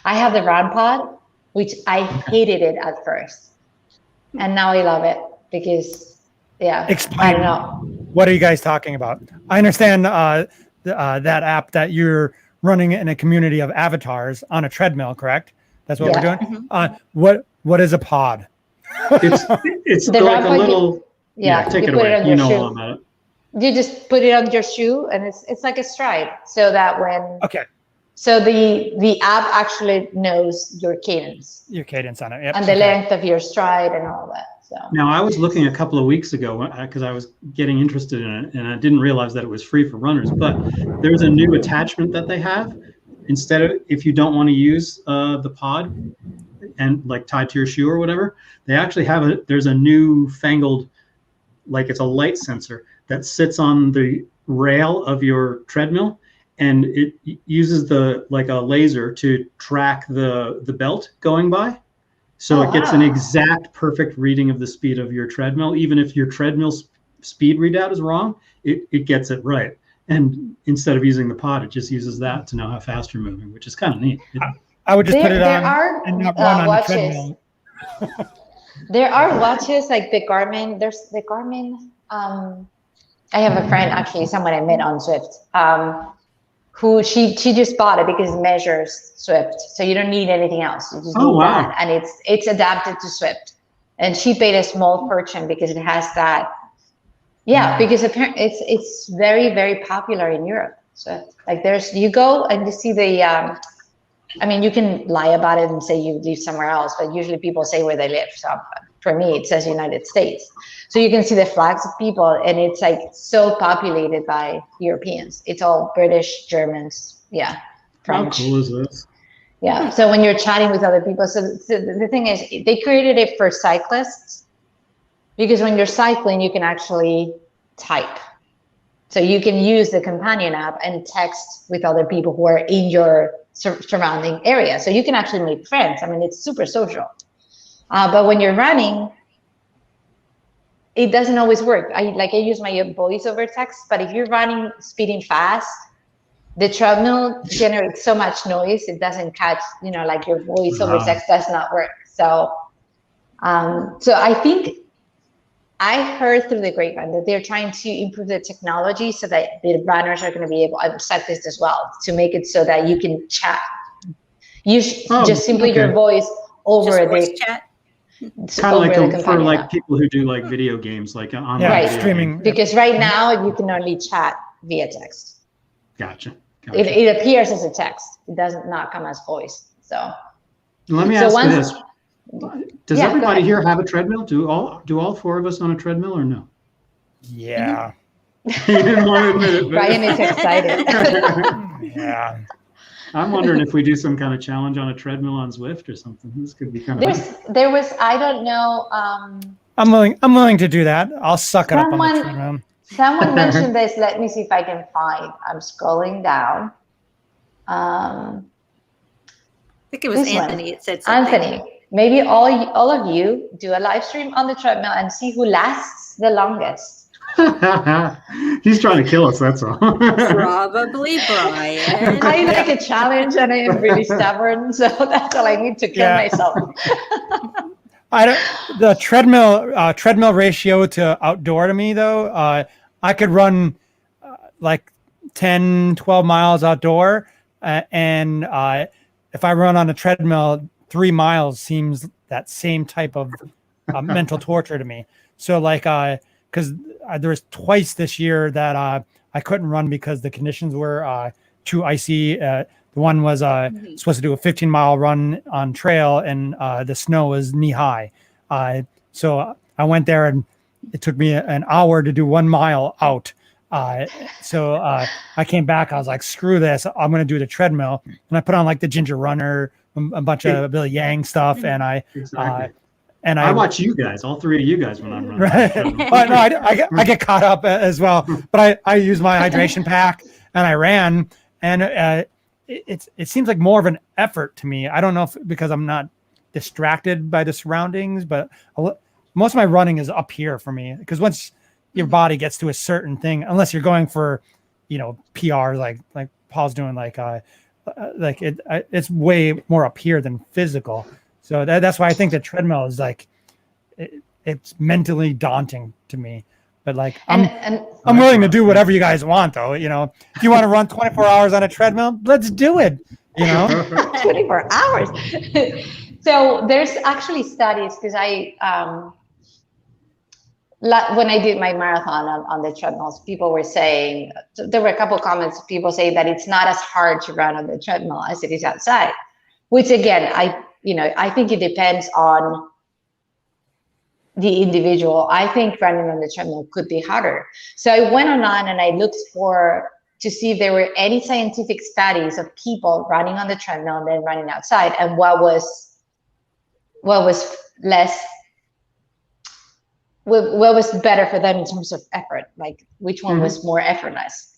I have the Run Pod, which I hated it at first, and now I love it because, yeah, Explain. I don't know. What are you guys talking about? I understand that app that you're running in a community of avatars on a treadmill, correct? That's what Yeah. we're doing. What is a pod? It's The like a Run Pod, little. yeah, Take you it put it away. on You your know shoe. all about it. You just put it on your shoe, and it's like a stride, so that when Okay, so the app actually knows your cadence your cadence on it. Yep. and the Okay. length of your stride and all that. So Now, I was looking a couple of weeks ago because I was getting interested in it, and I didn't realize that it was free for runners. But there's a new attachment that they have. Instead of, if you don't want to use the pod and like tied to your shoe or whatever, they actually have there's a new fangled, like it's a light sensor that sits on the rail of your treadmill, and it uses like a laser to track the belt going by. So it gets an exact perfect reading of the speed of your treadmill. Even if your treadmill speed readout is wrong, it gets it right. And instead of using the pod, it just uses that to know how fast you're moving, which is kind of neat. I would just put it there on are and not run on the watches. treadmill. There are watches like the Garmin. There's the Garmin. I have a friend, actually, someone I met on Swift, who she just bought it because it measures Swift, so you don't need anything else. You just need that, and it's adapted to Swift. And she paid a small fortune because it has that. Yeah, because apparently it's very, very popular in Europe. So like you go and you see the. I mean, you can lie about it and say you live somewhere else, but usually people say where they live. So for me, it says United States. So you can see the flags of people, and it's like so populated by Europeans. It's all British, Germans, yeah, French. How cool is this? Yeah. So when you're chatting with other people, so the thing is, they created it for cyclists because when you're cycling, you can actually type. So you can use the companion app and text with other people who are in your surrounding area. So you can actually make friends. I mean, it's super social. But when you're running, it doesn't always work. I use my voice over text, but if you're running, speeding fast, the treadmill generates so much noise, it doesn't catch, like your voice over text does not work. So, so I think I heard through the grapevine that they're trying to improve the technology so that the runners are going to be able, I've said this as well, to make it so that you can chat. Use just simply your voice over just voice the chat. Kind of like for like people who do like video games, like online right. Streaming. Because right now you can only chat via text. Gotcha. It appears as a text. It does not come as voice. So let me ask you this. Does everybody here have a treadmill? Do all 4 of us on a treadmill or no? Yeah. You didn't want to admit it. Brian is excited. Yeah. I'm wondering if we do some kind of challenge on a treadmill on Zwift or something. This could be kind of. There was, I don't know. I'm willing to do that. I'll suck it up on the treadmill. Someone mentioned this. Let me see if I can find. I'm scrolling down. I think it was Anthony. It said something. Anthony. Maybe all of you do a live stream on the treadmill and see who lasts the longest. He's trying to kill us, that's all. Probably Brian. I like a challenge and I am really stubborn, so that's all I need to kill myself. The treadmill ratio to outdoor to me though, I could run like 10, 12 miles outdoor, and if I run on a treadmill, 3 miles seems that same type of mental torture to me. So like, because there was twice this year that I couldn't run because the conditions were too icy. The one was supposed to do a 15-mile run on trail, and the snow was knee high. So I went there, and it took me an hour to do 1 mile out. So I came back. I was like, screw this. I'm going to do the treadmill. And I put on like the Ginger Runner, a bunch of Billy Yang stuff. And I watch you guys, all three of you guys when I'm running. Right. But no, I get caught up as well. But I use my hydration pack and I ran, and it seems like more of an effort to me. I don't know if because I'm not distracted by the surroundings, but most of my running is up here for me, because once your body gets to a certain thing, unless you're going for, PR, like Paul's doing, it's way more up here than physical. So that's why I think the treadmill is like, it's mentally daunting to me. But like, I'm willing to do whatever you guys want, though. If you want to run 24 hours on a treadmill, let's do it. 24 hours. So there's actually studies, because when I did my marathon on the treadmills, people were saying, there were a couple comments, people saying that it's not as hard to run on the treadmill as it is outside, which again, I think it depends on the individual. I think running on the treadmill could be harder. So I went online and I looked to see if there were any scientific studies of people running on the treadmill and then running outside, and what was better for them in terms of effort, like which one was more effortless.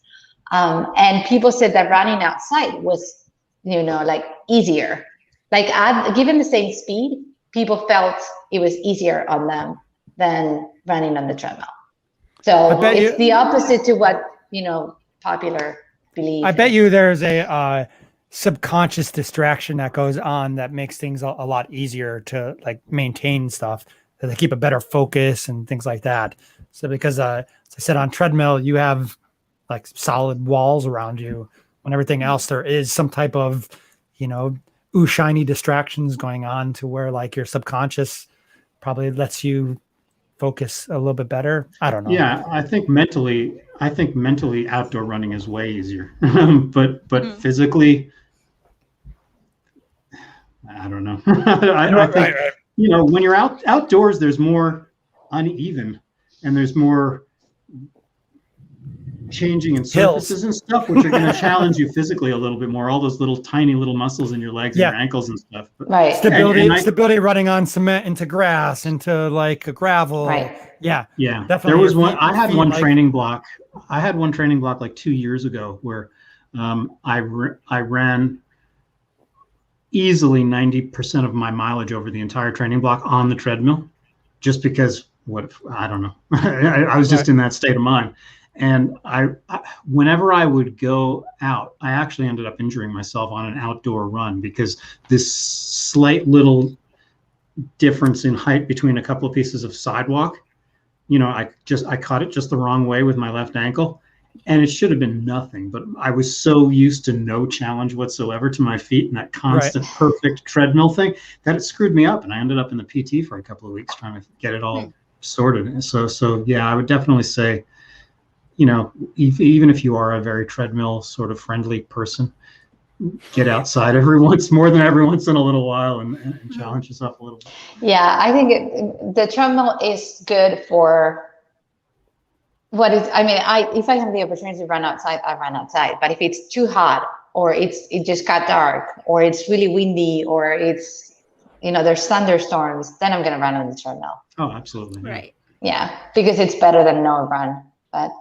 And people said that running outside was, like easier. Like given the same speed, people felt it was easier on them than running on the treadmill. So it's the opposite to what, popular belief. I bet you there's a subconscious distraction that goes on that makes things a lot easier to like maintain stuff, that they keep a better focus and things like that. So because as I said, on treadmill, you have like solid walls around you. When everything else, there is some type of, shiny distractions going on, to where like your subconscious probably lets you focus a little bit better. I don't know. Yeah, I think mentally outdoor running is way easier. but physically, I don't know. I think when you're outdoors, there's more uneven, and there's more changing in surfaces and stuff, which are going to challenge you physically a little bit more. All those little tiny little muscles in your legs and your ankles and stuff. But, right. Stability running on cement into grass, into like a gravel. Right. Yeah. Definitely. There was one. I had one training block. I had one training block like 2 years ago where I ran easily 90% of my mileage over the entire training block on the treadmill, just because I don't know. I was just in that state of mind. And whenever I would go out, I actually ended up injuring myself on an outdoor run, because this slight little difference in height between a couple of pieces of sidewalk, I caught it just the wrong way with my left ankle, and it should have been nothing. But I was so used to no challenge whatsoever to my feet and that constant perfect treadmill thing that it screwed me up. And I ended up in the PT for a couple of weeks trying to get it all sorted. And so yeah, I would definitely say, even if you are a very treadmill sort of friendly person, get outside more than every once in a little while and challenge yourself a little bit. Yeah, I think the treadmill is good for if I have the opportunity to run outside, I run outside. But if it's too hot, or it just got dark, or it's really windy, or it's, there's thunderstorms, then I'm going to run on the treadmill. Oh, absolutely. Right. Yeah, because it's better than no run. But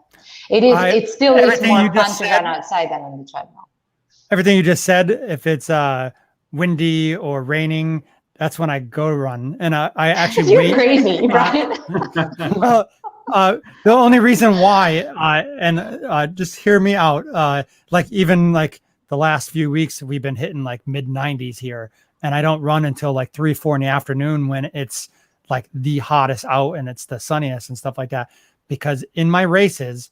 it still is more fun to run outside than on the treadmill. Everything you just said, if it's windy or raining, that's when I go run. And I actually You're crazy, Brian. Well, The only reason why, just hear me out. Like even like the last few weeks, we've been hitting like mid 90s here, and I don't run until like 3, 4 in the afternoon when it's like the hottest out and it's the sunniest and stuff like that. Because in my races,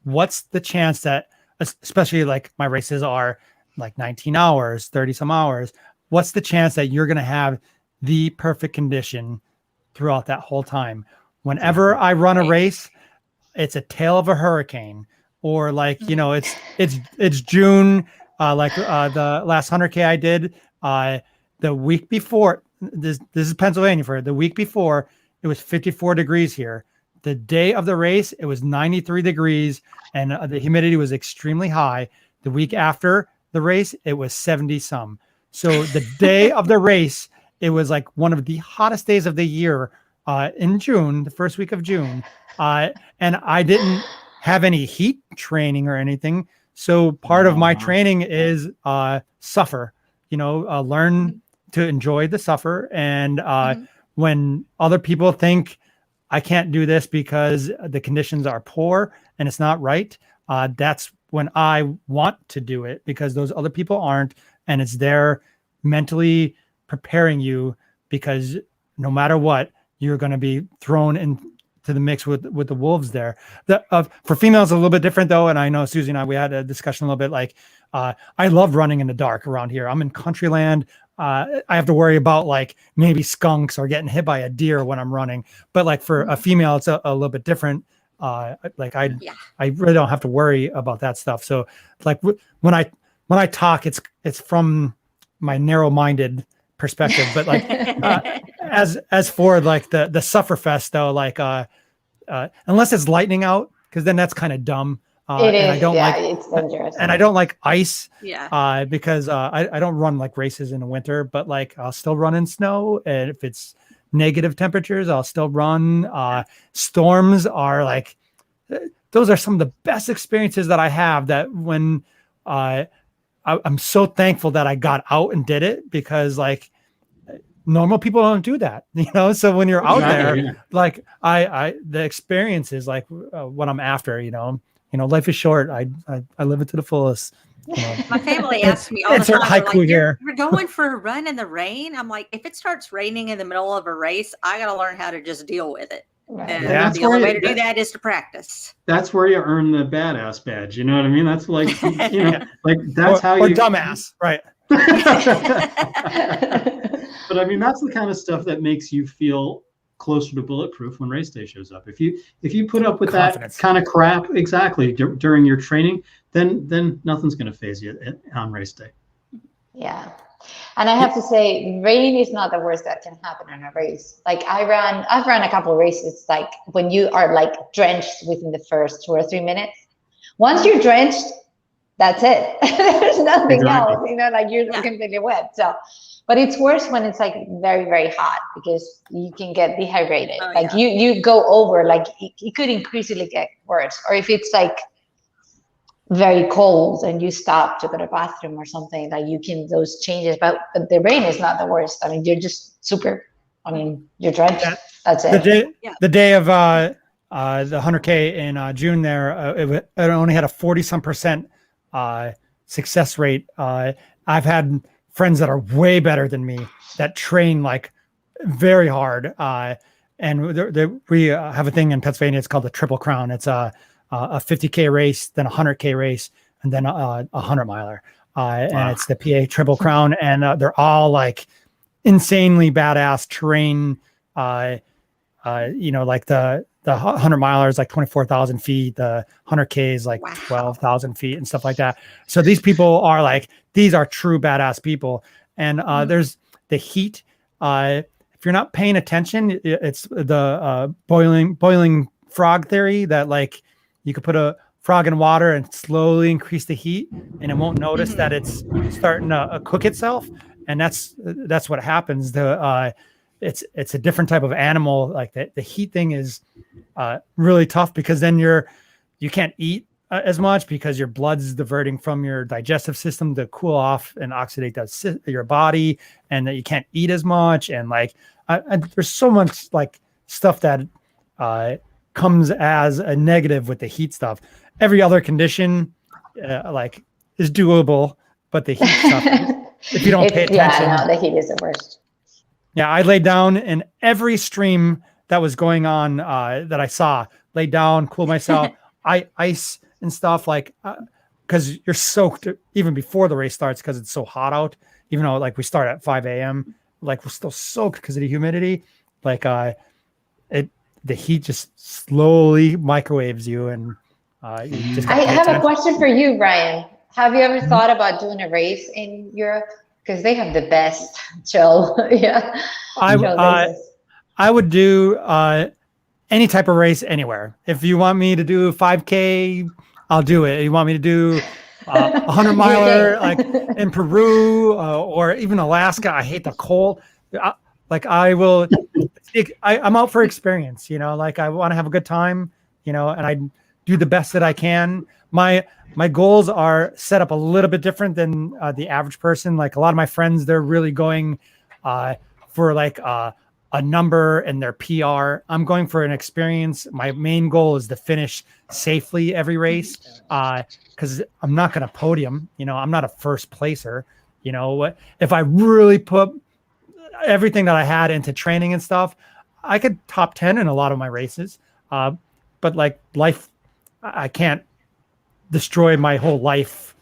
what's the chance that, especially like my races are like 19 hours, 30 some hours, what's the chance that you're going to have the perfect condition throughout that whole time? Whenever I run a race, it's a tail of a hurricane, or like, you know, it's June, the last 100K I did, the week before, this is Pennsylvania, for the week before, it was 54 degrees here. The day of the race, it was 93 degrees and the humidity was extremely high. The week after the race, it was 70 some. So the day of the race, it was like one of the hottest days of the year in June, the first week of June. And I didn't have any heat training or anything. So part of my training is suffer, learn to enjoy the suffer. And when other people think I can't do this because the conditions are poor and it's not right, that's when I want to do it, because those other people aren't. And it's there mentally preparing you, because no matter what, you're going to be thrown into the mix with the wolves there. For females, a little bit different though. And I know Susie and I, we had a discussion a little bit, like, I love running in the dark around here. I'm in country land. I have to worry about like maybe skunks or getting hit by a deer when I'm running. But like for a female, it's a little bit different. I really don't have to worry about that stuff. So like when I talk, it's from my narrow-minded perspective. But like as for like the Sufferfest though, like unless it's lightning out, because then that's kind of dumb. It is. And I don't it's dangerous. And I don't like ice. Yeah. Because I don't run like races in the winter, but like I'll still run in snow, and if it's negative temperatures, I'll still run. Storms are like, those are some of the best experiences that I have. That when I'm so thankful that I got out and did it, because like normal people don't do that, So when you're out there, like the experience is like what I'm after, life is short. I live it to the fullest. My family asks me all the time, haiku like, here. You're going for a run in the rain? I'm like, if it starts raining in the middle of a race, I got to learn how to just deal with it. Right. And the only way to do that is to practice. That's where you earn the badass badge. You know what I mean? That's like, like that's how or you dumbass, right? But I mean, that's the kind of stuff that makes you feel closer to bulletproof when race day shows up. If you put up with Confidence. that kind of crap exactly during your training, then nothing's going to phase you on race day. Yeah. And I have to say, rain is not the worst that can happen in a race. Like I've run a couple of races, like when you are like drenched within the first 2 or 3 minutes. Once you're drenched, that's it. There's nothing else, like you're completely wet. So, but it's worse when it's like very, very hot, because you can get dehydrated. You go over, like it could increasingly get worse. Or if it's like very cold and you stop to go to the bathroom or something, like those changes. But the rain is not the worst. I mean, you're just you're drenched. That's it. The day of the 100K in June there, it only had a 40-some% success rate. I've had friends that are way better than me that train like very hard. And we have a thing in Pennsylvania. It's called the Triple Crown. It's a 50K race, then a 100K race, and then a 100-miler. And it's the PA Triple Crown. And they're all like insanely badass terrain. Like the 100-miler is like 24,000 feet. The 100K is like 12,000 feet and stuff like that. So these people are like, these are true badass people. And there's the heat. If you're not paying attention, it's the boiling frog theory, that like you could put a frog in water and slowly increase the heat, and it won't notice that it's starting to cook itself. And that's what happens. It's a different type of animal. Like the heat thing is really tough, because then you can't eat as much, because your blood's diverting from your digestive system to cool off and oxidate your body, and that you can't eat as much. And like there's so much like stuff that comes as a negative with the heat stuff. Every other condition like is doable, but the heat stuff, if you don't pay attention. Yeah, no, the heat is the worst. Yeah, I laid down in every stream that was going on that I saw. Laid down, cool myself, ice and stuff, like because you're soaked even before the race starts because it's so hot out. Even though like we start at 5 a.m., like we're still soaked because of the humidity. Like the heat just slowly microwaves you, and you just I have a question for you, Brian. Have you ever thought about doing a race in Europe? Because they have the best chill. Yeah. I would do any type of race anywhere. If you want me to do 5K, I'll do it. You want me to do 100 miler like in Peru or even Alaska? I hate the cold. I will. I'm out for experience. Like I want to have a good time. And I do the best that I can. My goals are set up a little bit different than the average person. Like a lot of my friends, they're really going for like a number and their PR. I'm going for an experience. My main goal is to finish safely every race because I'm not going to podium. I'm not a first placer. If I really put everything that I had into training and stuff, I could top 10 in a lot of my races. But like life, I can't destroy my whole life,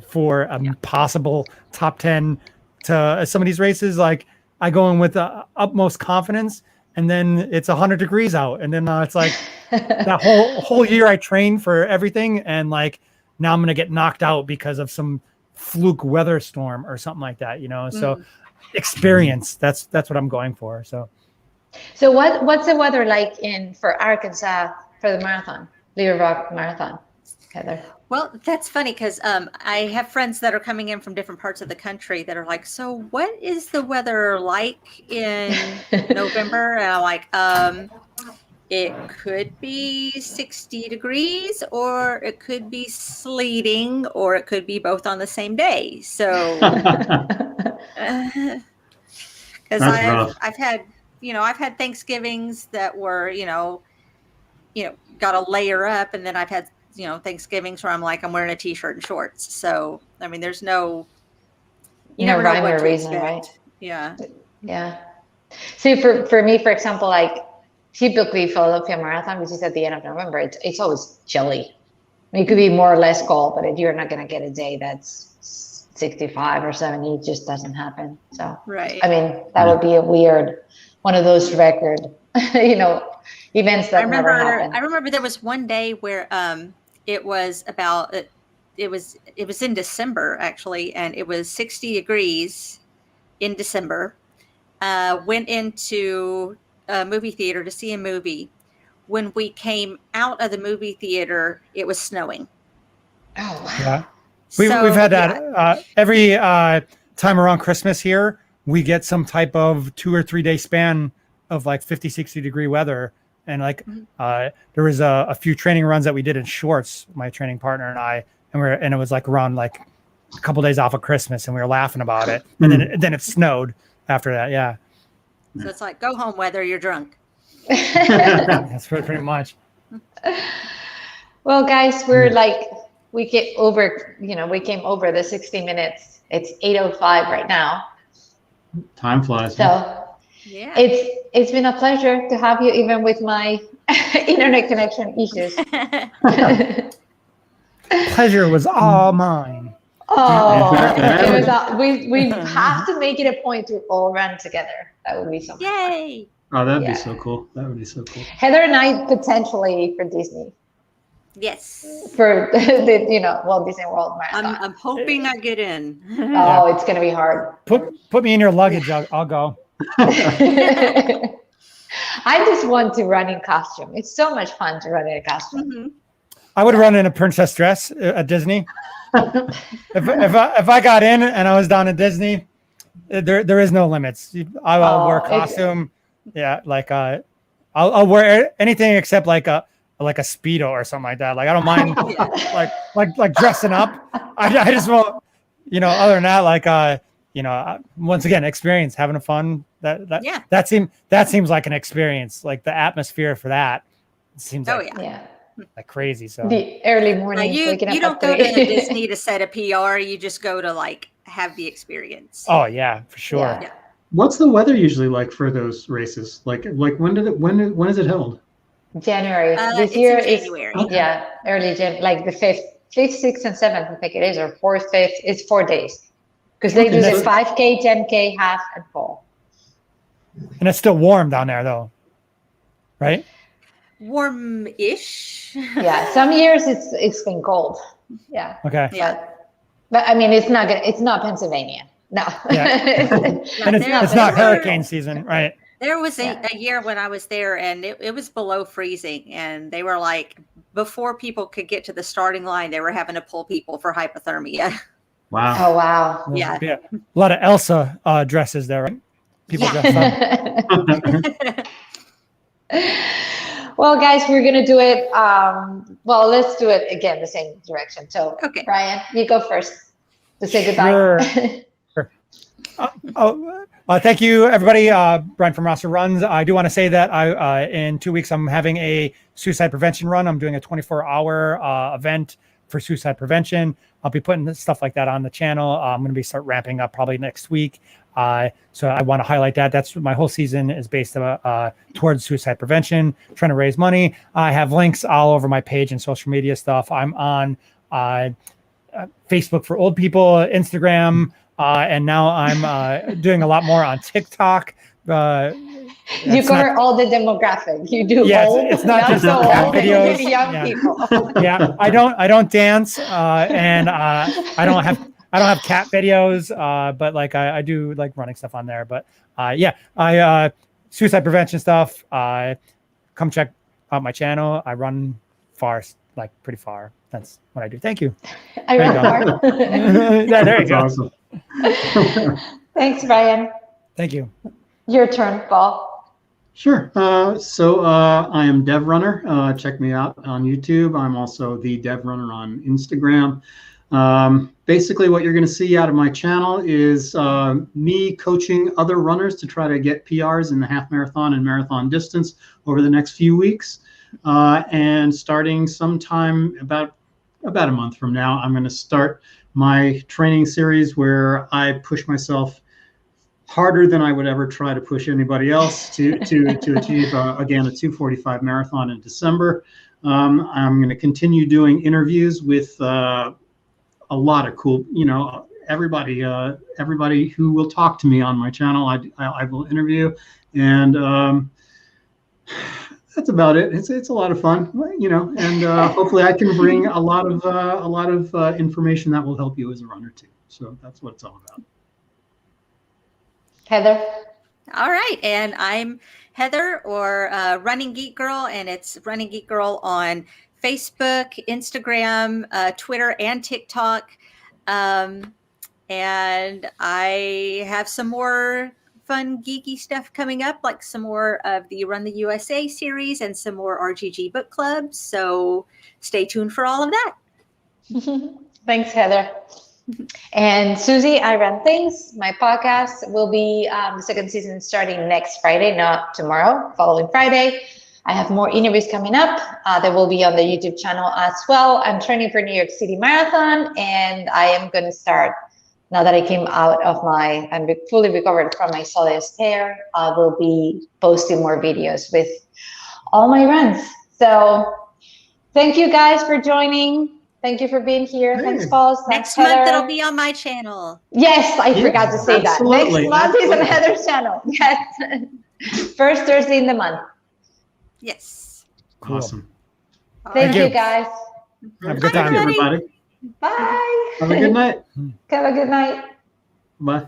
for a possible top 10 to some of these races. Like I go in with the utmost confidence, and then it's 100 degrees out, and then it's like that whole year I trained for everything, and like now I'm gonna get knocked out because of some fluke weather storm or something like that. So experience. That's what I'm going for. So what's the weather like for Arkansas for the marathon, Little Rock Marathon, Heather? Well, that's funny because I have friends that are coming in from different parts of the country that are like, so what is the weather like in November? And I'm like, it could be 60 degrees, or it could be sleeting, or it could be both on the same day. So, because I've had Thanksgivings that were, got to layer up, and then I've had Thanksgivings where I'm wearing a t-shirt and shorts. So I mean, there's no rhyme or reason, right? Yeah. So for me, for example, like typically Philadelphia Marathon, which is at the end of November, it's always chilly. I mean, it could be more or less cold, but if you're not going to get a day that's 65 or 70, it just doesn't happen. So right. I mean, that would be a weird one of those record, events that never happen. I remember there was one day where it was in December actually, and it was 60 degrees in December. Went into a movie theater to see a movie. When we came out of the movie theater, it was snowing. Oh wow! Yeah, we've had that every time around Christmas here. We get some type of 2 or 3 day span of like 50, 60 degree weather. And like there was a few training runs that we did in shorts, my training partner and I, and it was like around like a couple days off of Christmas, and we were laughing about it. And then it snowed after that. Yeah. So it's like, go home weather, you're drunk. That's pretty much. Well, guys, we came over the 60 minutes. It's 8:05 right now. Time flies. So yeah, it's been a pleasure to have you, even with my internet connection issues. Pleasure was all mine. Oh, it was we have to make it a point to all run together. That would be so much fun. Yay! Oh, that'd be so cool. That would be so cool. Heather and I potentially for Disney. Yes. For the Walt Disney World Marathon. I'm hoping I get in. Oh, it's gonna be hard. Put me in your luggage. I'll go. I just want to run in costume. It's so much fun to run in a costume. Mm-hmm. I would run in a princess dress at Disney. if I got in and I was down at Disney, there is no limits. I'll wear a costume. Yeah, like I'll wear anything except like a Speedo or something like that. Like I don't mind like dressing up. I just won't. Other than that, like once again, experience, having fun. That seems like an experience. Like the atmosphere for that seems like crazy. So the early morning, you don't go to Disney to set a PR. You just go to like have the experience. Oh yeah, for sure. Yeah. What's the weather usually like for those races? Like when is it held? January. This it's year in is January. early Jan, like the 5th, 6th, and 7th, I think it is, or 4th, 5th. It's 4 days because they do the 5K, 10K, half, and full. And it's still warm down there, though, right? Warm-ish. Yeah, some years it's been cold. Yeah. Okay. Yeah. But I mean, it's not Pennsylvania. No. Yeah. And it's not hurricane season, right? There was a year when I was there and it was below freezing, and they were like, before people could get to the starting line, they were having to pull people for hypothermia. Wow. Oh, wow. Yeah. A lot of Elsa dresses there, right? People dressed up. Well, guys, we're going to do it. Well, let's do it again, the same direction. So, Okay. Brian, you go first to say goodbye. Sure. Thank you, everybody. Brian from Roster Runs. I do want to say that in 2 weeks, I'm having a suicide prevention run. I'm doing a 24-hour event for suicide prevention. I'll be putting stuff like that on the channel. I'm going to start ramping up probably next week. So I want to highlight that. That's my whole season is based towards suicide prevention, trying to raise money. I have links all over my page and social media stuff. I'm on Facebook for old people, Instagram, and now I'm doing a lot more on TikTok. You cover all the demographic. You do old, it's not just so cat old, videos. and young people. Yeah, I don't dance, and I don't have cat videos, but like I do like running stuff on there. But I suicide prevention stuff. Come check out my channel. I run far, like pretty far. That's what I do. Thank you. I run far. Yeah, there you go. Awesome. Thanks, Brian. Thank you. Your turn, Paul. Sure. I am Dev Runner. Check me out on YouTube. I'm also the Dev Runner on Instagram. Basically, what you're going to see out of my channel is me coaching other runners to try to get PRs in the half marathon and marathon distance over the next few weeks. And starting sometime about a month from now, I'm going to start my training series where I push myself harder than I would ever try to push anybody else to achieve, again, a 2:45 marathon in December. I'm going to continue doing interviews with a lot of cool, everybody who will talk to me on my channel, I will interview, and that's about it. It's a lot of fun, and hopefully I can bring a lot of information that will help you as a runner too. So that's what it's all about. Heather. All right, and I'm Heather, or Running Geek Girl, and it's Running Geek Girl on Facebook, Instagram, Twitter, and TikTok. And I have some more fun geeky stuff coming up, like some more of the Run the USA series and some more RGG book clubs. So stay tuned for all of that. Thanks, Heather. And Susie, I Run Things. My podcast will be the second season starting next Friday, not tomorrow, following Friday. I have more interviews coming up. They will be on the YouTube channel as well. I'm training for New York City Marathon, and I am going to start, now that I came out of I'm fully recovered from my soleus tear, I will be posting more videos with all my runs. So thank you guys for joining. Thank you for being here. Hey. Thanks, Paul. Thanks, Next month, Heather. it'll be on my channel. Yes, I forgot to say absolutely, that. Next month is on absolutely. Heather's channel. Yes. First Thursday in the month. Yes. Cool. Awesome. Thank you, you. guys. Have a good Bye, time. everybody. Everybody. Bye. Have a good night. Have a good night. Bye.